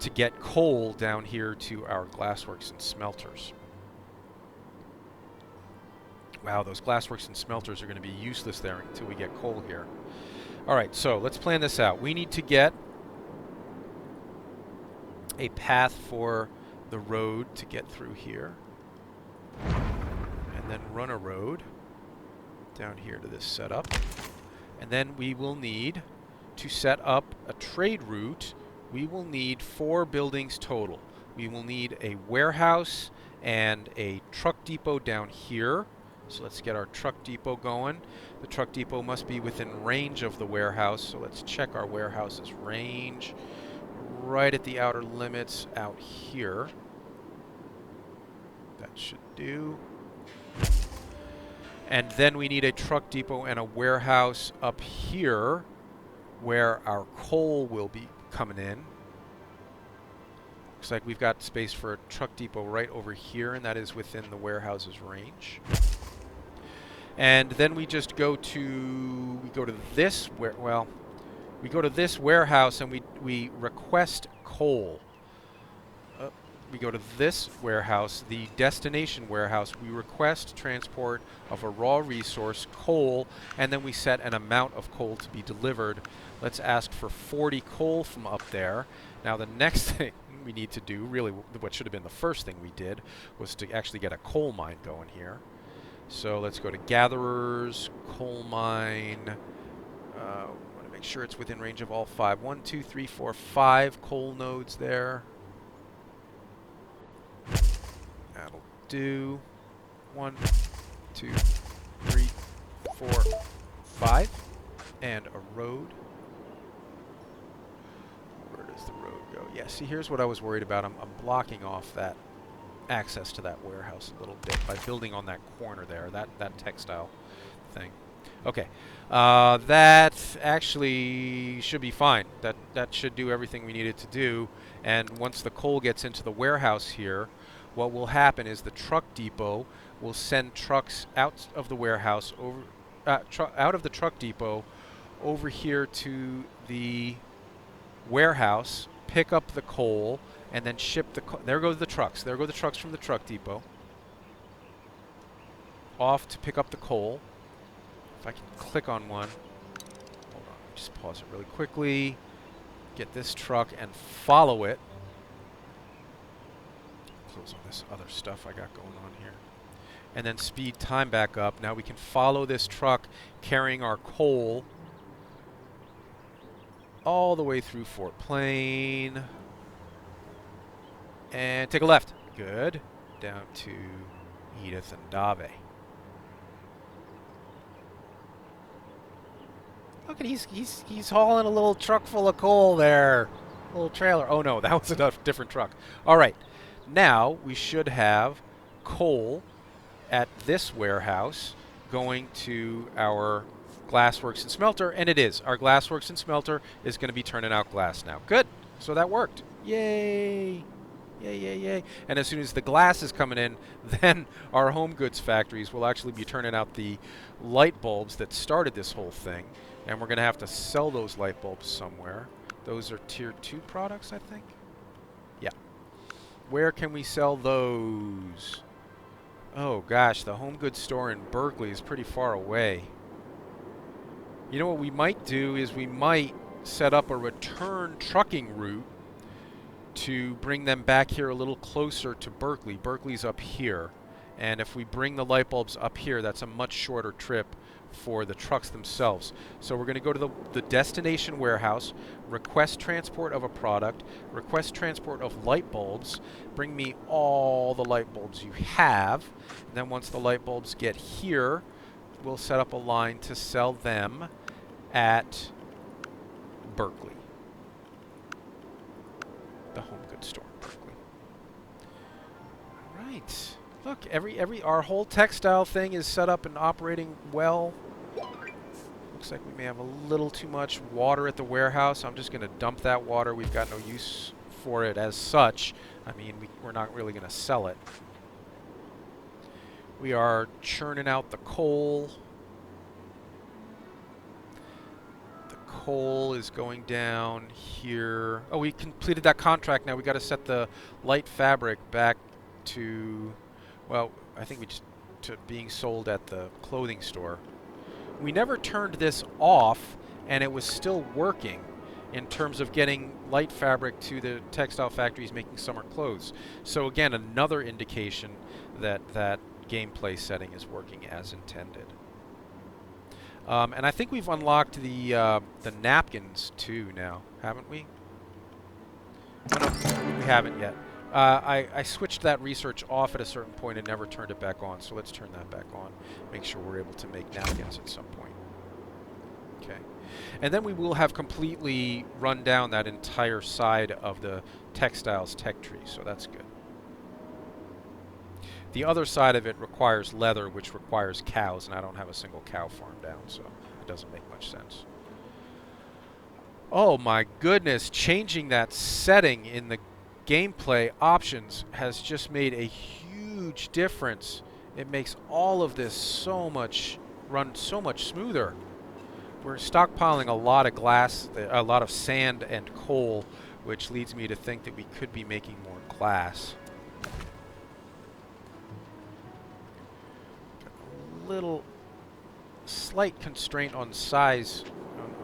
To get coal down here to our glassworks and smelters. Wow, those glassworks and smelters are going to be useless there until we get coal here. Alright, so let's plan this out. We need to get a path for the road to get through here. And then run a road down here to this setup. And then we will need to set up a trade route. We will need 4 buildings total. We will need a warehouse and a truck depot down here. So let's get our truck depot going. The truck depot must be within range of the warehouse, so let's check our warehouse's range. Right at the outer limits out here. That should do. And then we need a truck depot and a warehouse up here where our coal will be coming in. Looks like we've got space for a truck depot right over here, and that is within the warehouse's range. And then we just go to this we go to this warehouse and we request coal. We go to this warehouse, the destination warehouse. We request transport of a raw resource, coal, and then we set an amount of coal to be delivered. Let's ask for 40 coal from up there. Now the next thing we need to do, really what should have been the first thing we did, was to actually get a coal mine going here. So let's go to gatherers, coal mine. Want to make sure it's within range of all 5. 1, 2, 3, 4, 5 coal nodes there. That'll do. 1, 2, 3, 4, 5. And a road. Where does the road go? Yeah, see, here's what I was worried about. I'm blocking off that access to that warehouse a little bit by building on that corner there, that textile thing. Okay, that actually should be fine. That should do everything we need it to do. And once the coal gets into the warehouse here, what will happen is the truck depot will send trucks out of the warehouse out of the truck depot over here to the warehouse, pick up the coal, and then ship the there go the trucks. There go the trucks from the truck depot. Off to pick up the coal. If I can click on one. Hold on, just pause it really quickly. Get this truck and follow it. Close on this other stuff I got going on here. And then speed time back up. Now we can follow this truck carrying our coal all the way through Fort Plain. And take a left. Good. Down to Edith and Dave. Look at he's hauling a little truck full of coal there. A little trailer. Oh no, that was a different truck. All right. Now we should have coal at this warehouse going to our glassworks and smelter, and it is. Our glassworks and smelter is going to be turning out glass now. Good. So that worked. Yay. Yay, yay, yay. And as soon as the glass is coming in, then our home goods factories will actually be turning out the light bulbs that started this whole thing. And we're going to have to sell those light bulbs somewhere. Those are tier 2 products, I think. Yeah. Where can we sell those? Oh gosh, the home goods store in Berkeley is pretty far away. You know what we might do is we might set up a return trucking route to bring them back here a little closer to Berkeley. Berkeley's up here. And if we bring the light bulbs up here, that's a much shorter trip for the trucks themselves. So we're going to go to the destination warehouse, request transport of a product, request transport of light bulbs, bring me all the light bulbs you have, and then once the light bulbs get here, we'll set up a line to sell them at Berkeley. The home goods store, Berkeley. All right. Look, our whole textile thing is set up and operating well. Looks like we may have a little too much water at the warehouse. I'm just going to dump that water. We've got no use for it as such. I mean, we're not really going to sell it. We are churning out the coal. The coal is going down here. Oh, we completed that contract. Now we got to set the light fabric back to, well, I think to being sold at the clothing store. We never turned this off, and it was still working in terms of getting light fabric to the textile factories making summer clothes. So again, another indication that that gameplay setting is working as intended. And I think we've unlocked the napkins too now, haven't we? Oh, no, we haven't yet. I switched that research off at a certain point and never turned it back on, so let's turn that back on. Make sure we're able to make napkins at some point. Okay. And then we will have completely run down that entire side of the textiles tech tree, so that's good. The other side of it requires leather, which requires cows, and I don't have a single cow farm down, so it doesn't make much sense. Oh my goodness, changing that setting in the gameplay options has just made a huge difference. It makes all of this run so much smoother. We're stockpiling a lot of glass, a lot of sand and coal, which leads me to think that we could be making more glass. A little slight constraint on size,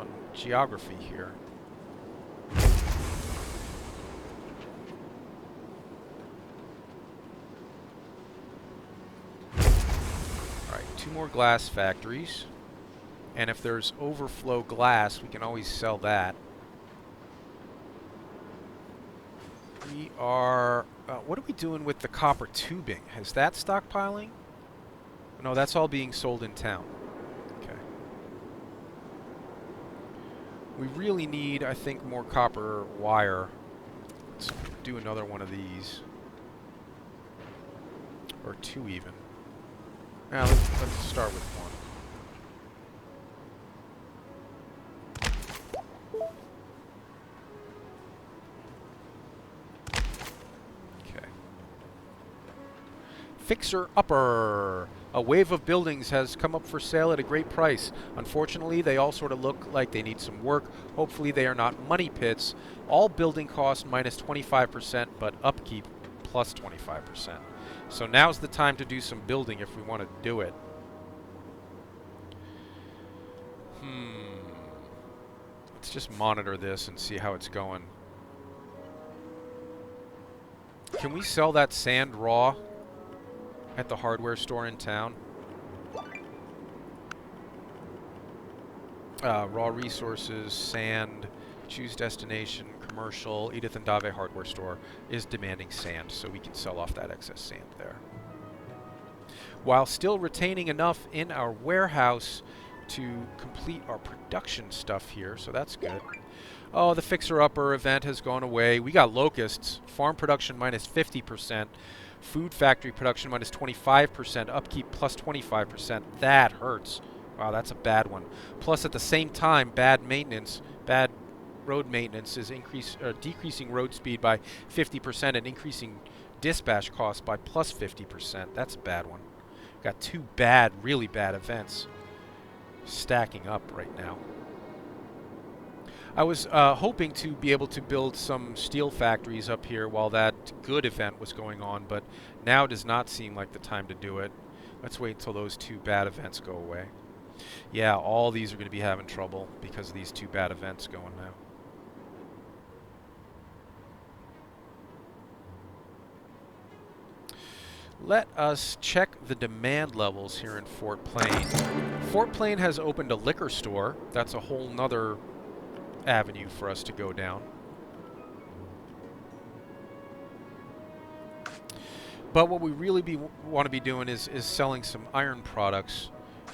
on geography here. Two more glass factories, and if there's overflow glass, we can always sell that. We are, what are we doing with the copper tubing? Is that stockpiling? No, that's all being sold in town. Okay. We really need, I think, more copper wire. Let's do another one of these. Or two even. Now let's start with one. Okay. Fixer Upper. A wave of buildings has come up for sale at a great price. Unfortunately, they all sort of look like they need some work. Hopefully they are not money pits. All building costs minus 25%, but upkeep plus 25%. So now's the time to do some building if we want to do it. Let's just monitor this and see how it's going. Can we sell that sand raw at the hardware store in town? Raw resources, sand, choose destination, commercial, Edith and Dave hardware store is demanding sand, so we can sell off that excess sand there. While still retaining enough in our warehouse to complete our production stuff here, so that's good. Oh, the Fixer Upper event has gone away. We got locusts, farm production minus 50%, food factory production minus 25%, upkeep plus 25%. That hurts. Wow, that's a bad one. Plus, at the same time, bad maintenance, bad road maintenance is decreasing road speed by 50% and increasing dispatch costs by plus 50%. That's a bad one. Got two bad, really bad events stacking up right now. I was hoping to be able to build some steel factories up here while that good event was going on, but now does not seem like the time to do it. Let's wait until those two bad events go away. Yeah, all these are going to be having trouble because of these two bad events going now. Let us check the demand levels here in Fort Plain. Fort Plain has opened a liquor store. That's a whole nother avenue for us to go down. But what we really want to be doing is selling some iron products.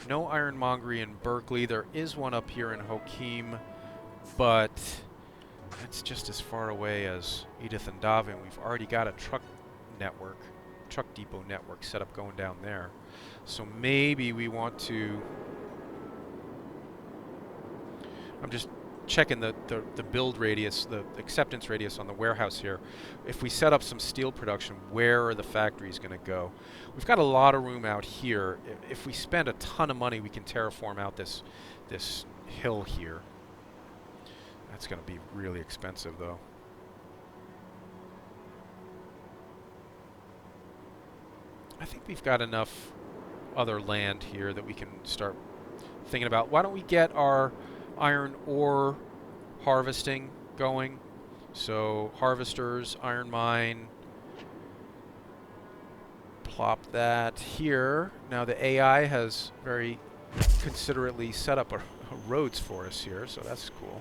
No ironmongery in Berkeley. There is one up here in Hoquiam, but it's just as far away as Edith and Davin. We've already got a truck depot network set up going down there. So maybe we want to... I'm just checking the build radius, the acceptance radius on the warehouse here. If we set up some steel production, where are the factories going to go? We've got a lot of room out here. If we spend a ton of money, we can terraform out this hill here. That's going to be really expensive, though. I think we've got enough other land here that we can start thinking about. Why don't we get our iron ore harvesting going? So harvesters, iron mine, plop that here. Now the AI has very considerately set up roads for us here, so that's cool.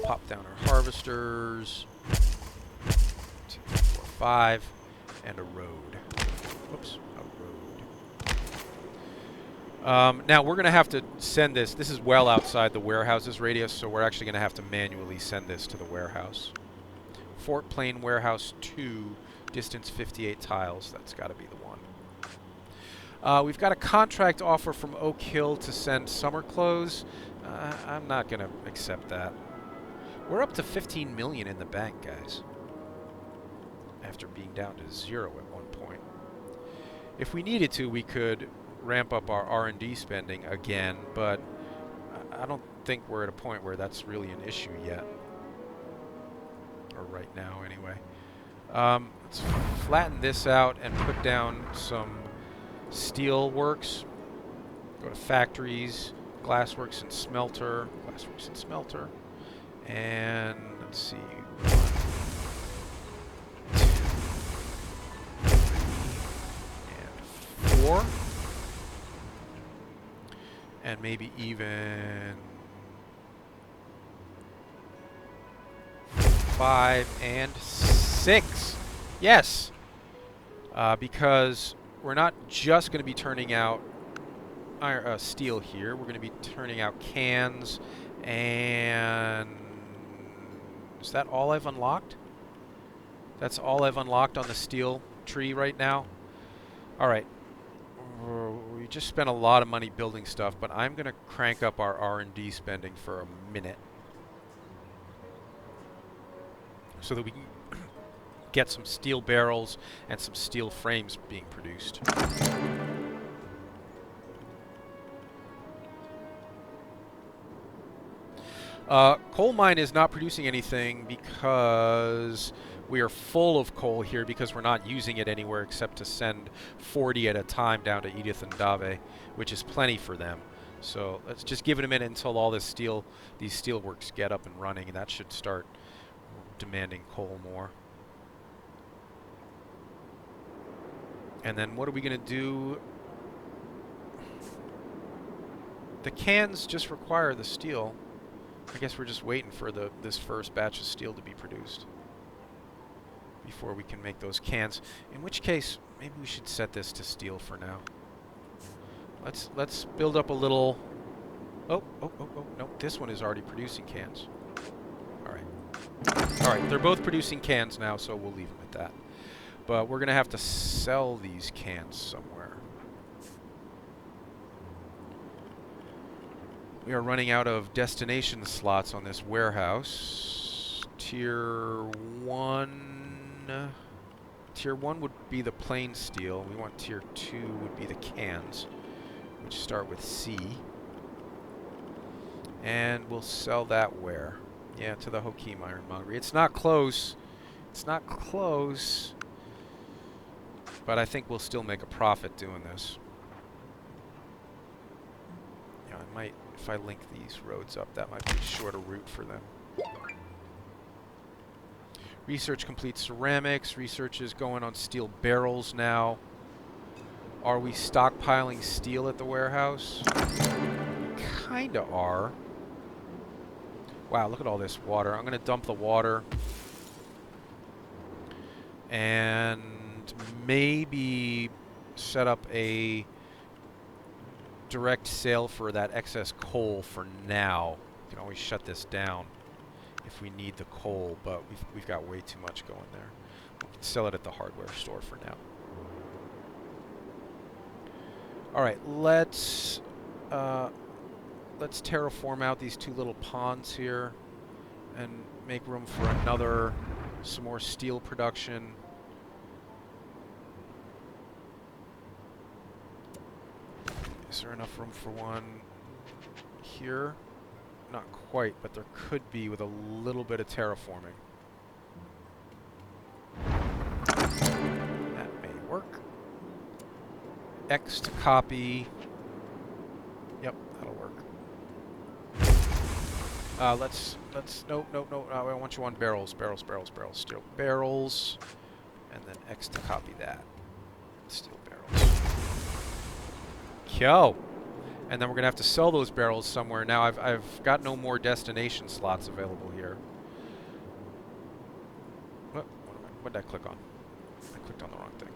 Pop down our harvesters. 2, 3, 4, 5. And a road. Whoops, a road. Now we're going to have to send this. This is well outside the warehouse's radius, so we're actually going to have to manually send this to the warehouse. Fort Plain Warehouse 2, distance 58 tiles. That's got to be the one. We've got a contract offer from Oak Hill to send summer clothes. I'm not going to accept that. We're up to 15 million in the bank, guys, after being down to 0 at one point. If we needed to, we could ramp up our R&D spending again, but I don't think we're at a point where that's really an issue yet. Or right now, anyway. Let's flatten this out and put down some steel works. Go to factories, glassworks and smelter. Glassworks and smelter. And let's see. 4, and maybe even 5 and 6. Yes, because we're not just going to be turning out steel here. We're going to be turning out cans, and is that all I've unlocked? That's all I've unlocked on the steel tree right now. All right. We just spent a lot of money building stuff, but I'm going to crank up our R&D spending for a minute so that we can get some steel barrels and some steel frames being produced. Coal mine is not producing anything because we are full of coal here because we're not using it anywhere except to send 40 at a time down to Edith and Dave, which is plenty for them. So let's just give it a minute until all these steel works get up and running, and that should start demanding coal more. And then what are we going to do? The cans just require the steel. I guess we're just waiting for this first batch of steel to be produced before we can make those cans. In which case, maybe we should set this to steel for now. Let's build up a little. Oh, no, this one is already producing cans. All right, they're both producing cans now, so we'll leave them at that. But we're gonna have to sell these cans somewhere. We are running out of destination slots on this warehouse. Tier 1... Tier 1 would be the plain steel. We want Tier 2 would be the cans, which start with C. And we'll sell that where? Yeah, to the Hokim Ironmongery. It's not close. It's not close. But I think we'll still make a profit doing this. Yeah, I might, if I link these roads up, that might be a shorter route for them. Research complete ceramics. Research is going on steel barrels now. Are we stockpiling steel at the warehouse? Kinda are. Wow, look at all this water. I'm going to dump the water. And maybe set up a direct sale for that excess coal for now. We can always shut this down if we need the coal, but we've got way too much going there. We can sell it at the hardware store for now. All right, let's terraform out these two little ponds here and make room for some more steel production. Is there enough room for one here? Not quite, but there could be with a little bit of terraforming. That may work. X to copy. Yep, that'll work. No, I want you on barrels, steel barrels, and then X to copy that. Steel barrels. Yo! And then we're gonna have to sell those barrels somewhere. Now I've got no more destination slots available here. What did I click on? I clicked on the wrong thing.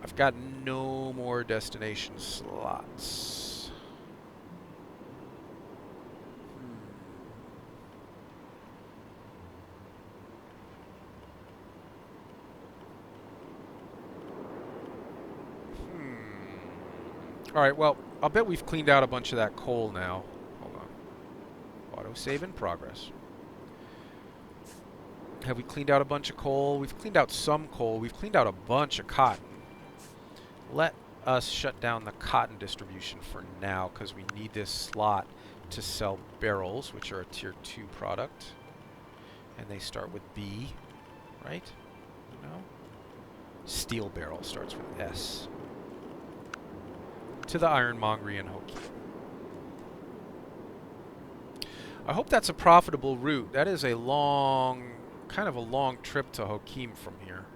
I've got no more destination slots. All right, well, I'll bet we've cleaned out a bunch of that coal now. Hold on. Autosave in progress. Have we cleaned out a bunch of coal? We've cleaned out some coal. We've cleaned out a bunch of cotton. Let us shut down the cotton distribution for now because we need this slot to sell barrels, which are a tier 2 product. And they start with B, right? No? Steel barrel starts with S. To the Ironmongery in Hokim. I hope that's a profitable route. That is a long, kind of a long trip to Hokim from here.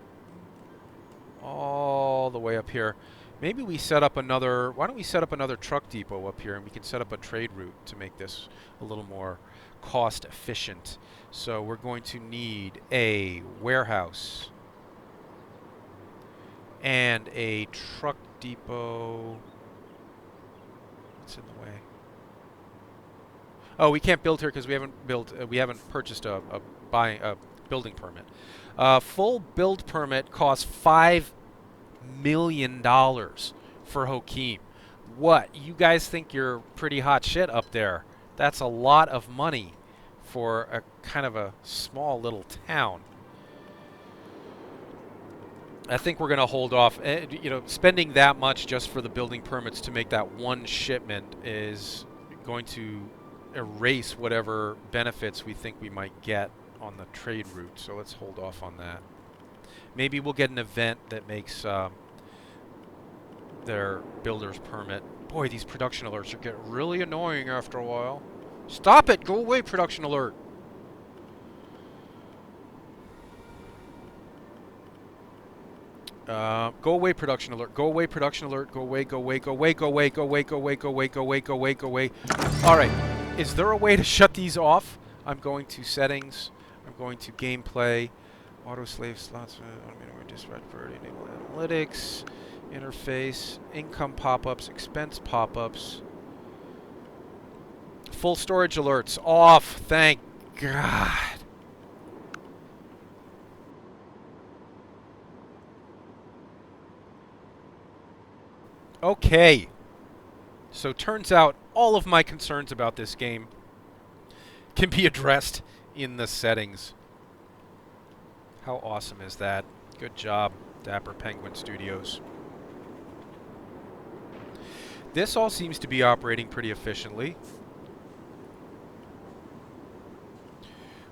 All the way up here. Maybe we set up another, why don't we set up another truck depot up here and we can set up a trade route to make this a little more cost efficient. So we're going to need a warehouse and a truck depot. What's in the way? Oh, we can't build here because we haven't purchased a building permit. Full build permit costs $5 million for Hokim. What? You guys think you're pretty hot shit up there? That's a lot of money for a kind of a small little town. I think we're going to hold off. You know, spending that much just for the building permits to make that one shipment is going to erase whatever benefits we think we might get on the trade route. So let's hold off on that. Maybe we'll get an event that makes their builder's permit. Boy, these production alerts are getting really annoying after a while. Stop it! Go away, production alert! Go away, production alert. Go away, production alert. Go away, go away, go away, go away, go away, go away, go away, go away, go away, go away. All right. Is there a way to shut these off? I'm going to settings. I'm going to gameplay. Auto slave slots. Dispatch priority. Enable analytics. Interface. Income pop-ups. Expense pop-ups. Full storage alerts off. Thank God. Okay, so turns out all of my concerns about this game can be addressed in the settings. How awesome is that? Good job, Dapper Penguin Studios. This all seems to be operating pretty efficiently.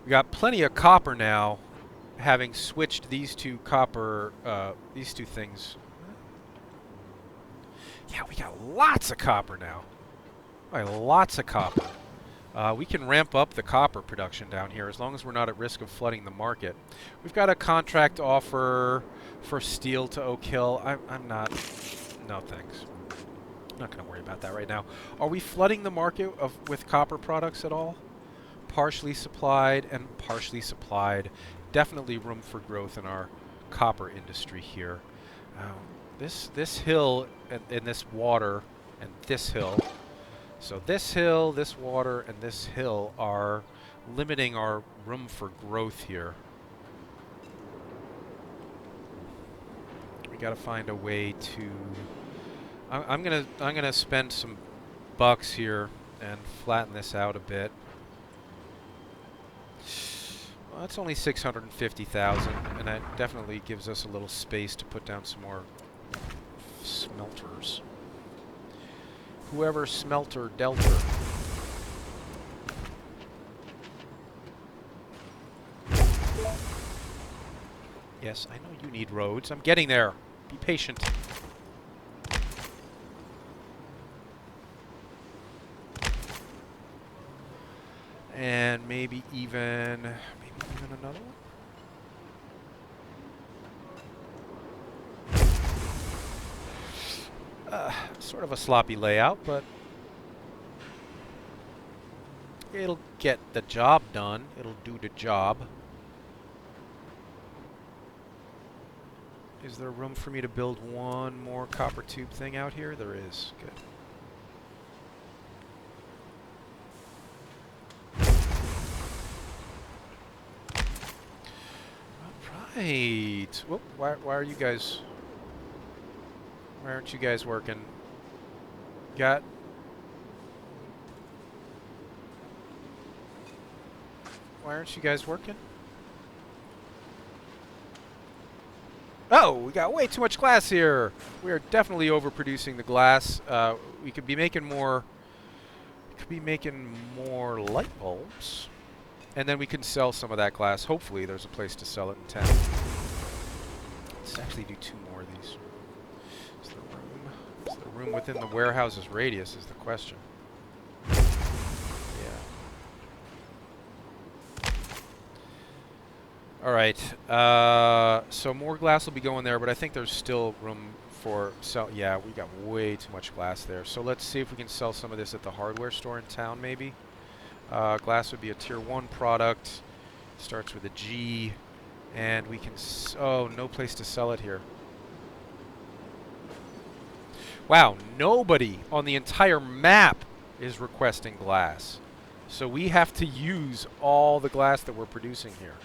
We got plenty of copper now, having switched these two things. Yeah, we got lots of copper now. Right, lots of copper. We can ramp up the copper production down here as long as we're not at risk of flooding the market. We've got a contract offer for steel to Oak Hill. I'm not... No, thanks. I'm not going to worry about that right now. Are we flooding the market with copper products at all? Partially supplied and partially supplied. Definitely room for growth in our copper industry here. This hill and this water and this hill... So this hill, this water, and this hill are limiting our room for growth here. We got to find a way to... I'm gonna spend some bucks here and flatten this out a bit. Well, that's only 650,000, and that definitely gives us a little space to put down some more smelters. Whoever smelter delta. Yes, I know you need roads. I'm getting there. Be patient. And maybe even another one. Sort of a sloppy layout, but it'll get the job done. It'll do the job. Is there room for me to build one more copper tube thing out here? There is. Good. Alright. Whoop, why are you guys... Why aren't you guys working? Got... Why aren't you guys working? Oh, we got way too much glass here. We are definitely overproducing the glass. We could be making more... light bulbs. And then we can sell some of that glass. Hopefully there's a place to sell it in town. Let's actually do 2 more of these. Is the room within the warehouse's radius is the question. Yeah. Alright. So more glass will be going there, but I think there's still room for sell. Yeah, we got way too much glass there. So let's see if we can sell some of this at the hardware store in town, maybe. Glass would be a tier 1 product. Starts with a G. And we can... oh, no place to sell it here. Wow, nobody on the entire map is requesting glass. So we have to use all the glass that we're producing here.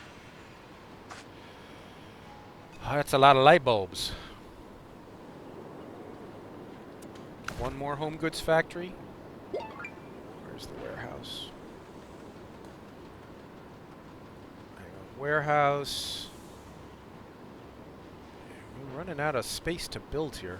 Oh, that's a lot of light bulbs. One more home goods factory. Where's the warehouse? Warehouse. We're running out of space to build here.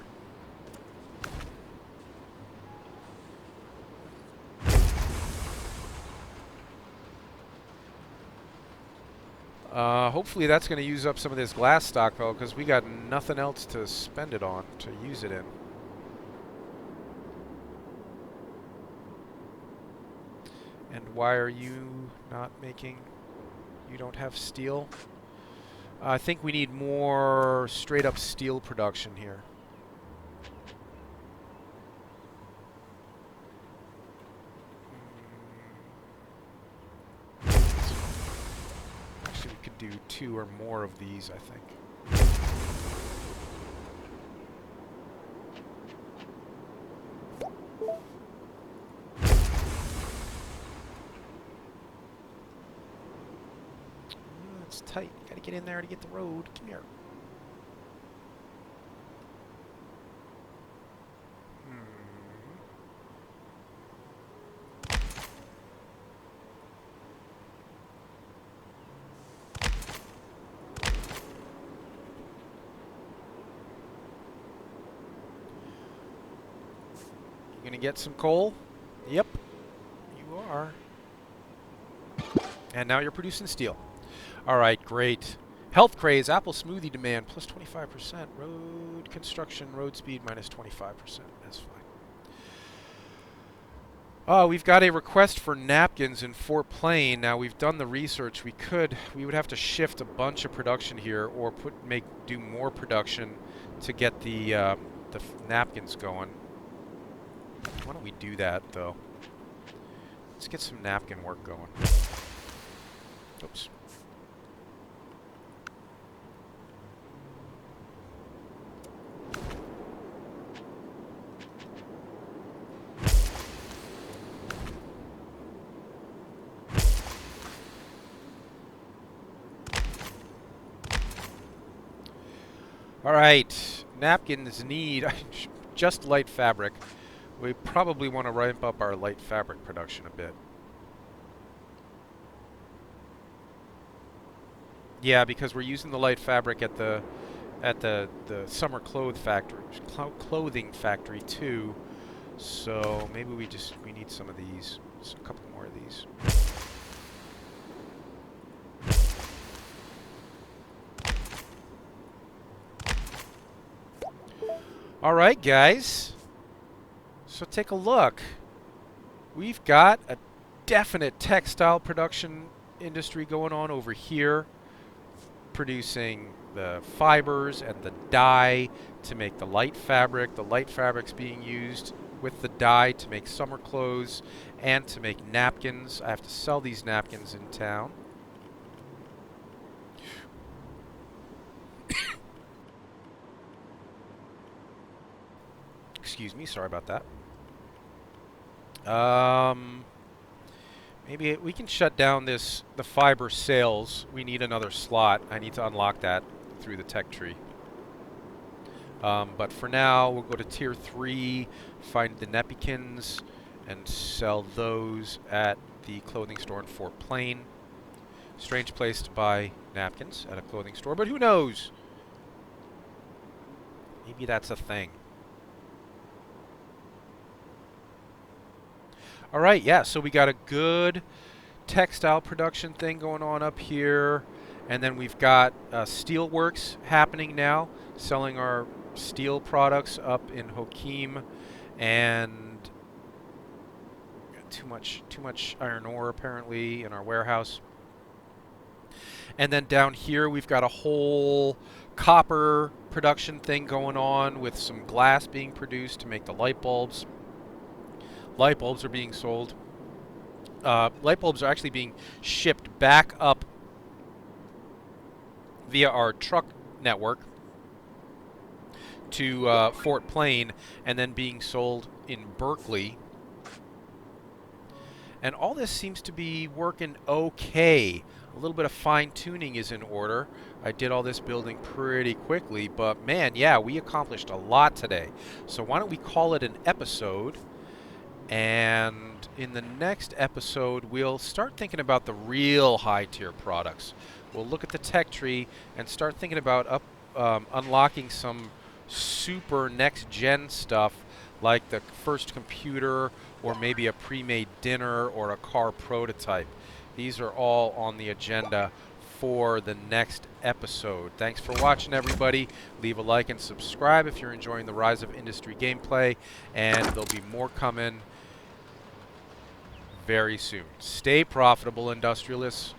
Hopefully that's going to use up some of this glass stockpile because we got nothing else to spend it on, to use it in. And why are you not making... You don't have steel? I think we need more straight up steel production here. Actually, we could do 2 or more of these, I think. It's tight. You gotta get in there to get the road. Come here. Gonna get some coal? Yep, you are. And now you're producing steel. All right, great. Health craze, apple smoothie demand plus 25%. Road construction, road speed minus 25%. That's fine. We've got a request for napkins in Fort Plain. Now we've done the research. We would have to shift a bunch of production here, or do more production to get the napkins going. Why don't we do that though? Let's get some napkin work going. Oops. All right, napkins need just light fabric. We probably want to ramp up our light fabric production a bit. Yeah, because we're using the light fabric at the summer clothing factory too. So maybe we need some of these, just a couple more of these. All right, guys. So take a look. We've got a definite textile production industry going on over here, producing the fibers and the dye to make the light fabric. The light fabric's being used with the dye to make summer clothes and to make napkins. I have to sell these napkins in town. Excuse me, sorry about that. Maybe we can shut down the fiber sales. We need another slot. I need to unlock that through the tech tree. But for now, we'll go to tier 3, find the Napkins, and sell those at the clothing store in Fort Plain. Strange place to buy napkins, at a clothing store, but who knows? Maybe that's a thing. All right, yeah, so we got a good textile production thing going on up here. And then we've got steelworks happening now, selling our steel products up in Hokim. And too much iron ore apparently in our warehouse. And then down here we've got a whole copper production thing going on with some glass being produced to make the light bulbs. Light bulbs are being sold. Light bulbs are actually being shipped back up via our truck network to Fort Plain and then being sold in Berkeley. And all this seems to be working okay. A little bit of fine-tuning is in order. I did all this building pretty quickly, but man, yeah, we accomplished a lot today. So why don't we call it an episode? And in the next episode, we'll start thinking about the real high-tier products. We'll look at the tech tree and start thinking about unlocking some super next-gen stuff like the first computer or maybe a pre-made dinner or a car prototype. These are all on the agenda for the next episode. Thanks for watching, everybody. Leave a like and subscribe if you're enjoying the Rise of Industry gameplay, and there'll be more coming very soon. Stay profitable, industrialists.